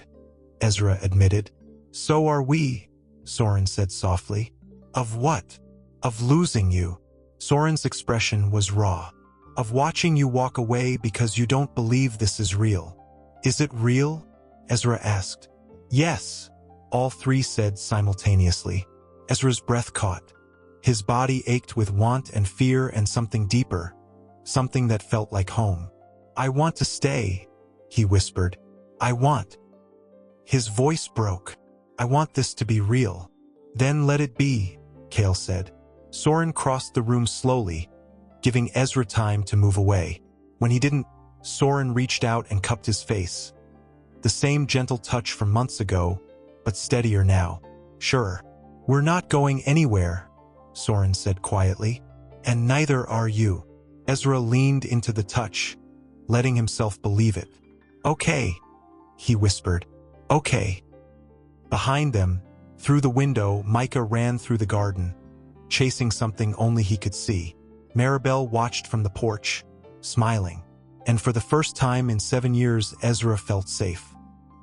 A: Ezra admitted. "So are we," Soren said softly. "Of what?" "Of losing you." Soren's expression was raw. "Of watching you walk away because you don't believe this is real." "Is it real?" Ezra asked. "Yes," all 3 said simultaneously. Ezra's breath caught. His body ached with want and fear and something deeper, something that felt like home. "I want to stay," he whispered. "I want." His voice broke. "I want this to be real." "Then let it be," Kale said. Soren crossed the room slowly, giving Ezra time to move away. When he didn't, Soren reached out and cupped his face. The same gentle touch from months ago, but steadier now. "Sure. We're not going anywhere," Soren said quietly. "And neither are you." Ezra leaned into the touch, letting himself believe it. "Okay," he whispered. "Okay." Behind them, through the window, Micah ran through the garden, chasing something only he could see. Maribel watched from the porch, smiling. And for the first time in 7 years, Ezra felt safe.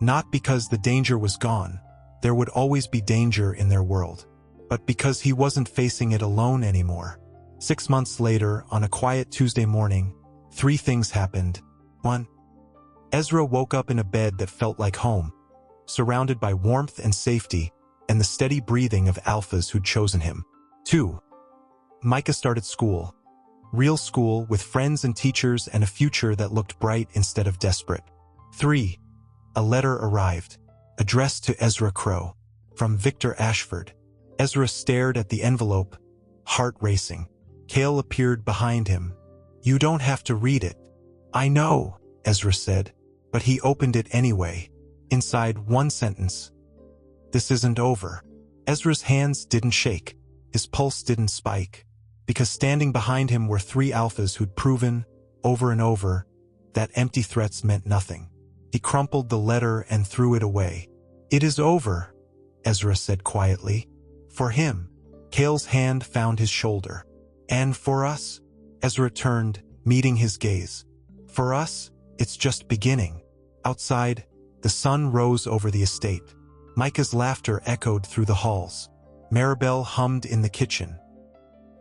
A: Not because the danger was gone, there would always be danger in their world, but because he wasn't facing it alone anymore. 6 months later, on a quiet Tuesday morning, 3 things happened. 1. Ezra woke up in a bed that felt like home, surrounded by warmth and safety, and the steady breathing of alphas who'd chosen him. 2. Micah started school. Real school with friends and teachers and a future that looked bright instead of desperate. 3. A letter arrived, addressed to Ezra Crow, from Victor Ashford. Ezra stared at the envelope, heart racing. Kale appeared behind him. "You don't have to read it." "I know," Ezra said, but he opened it anyway. Inside, 1 sentence. "This isn't over." Ezra's hands didn't shake. His pulse didn't spike. Because standing behind him were 3 alphas who'd proven, over and over, that empty threats meant nothing. He crumpled the letter and threw it away. "It is over," Ezra said quietly. "For him." Kale's hand found his shoulder. "And for us?" Ezra turned, meeting his gaze. "For us, it's just beginning." Outside, the sun rose over the estate. Micah's laughter echoed through the halls. Maribel hummed in the kitchen.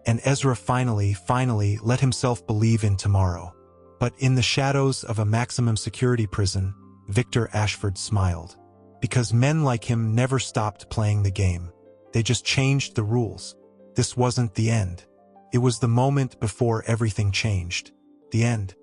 A: And Ezra finally let himself believe in tomorrow. But in the shadows of a maximum security prison, Victor Ashford smiled. Because men like him never stopped playing the game. They just changed the rules. This wasn't the end. It was the moment before everything changed. The end.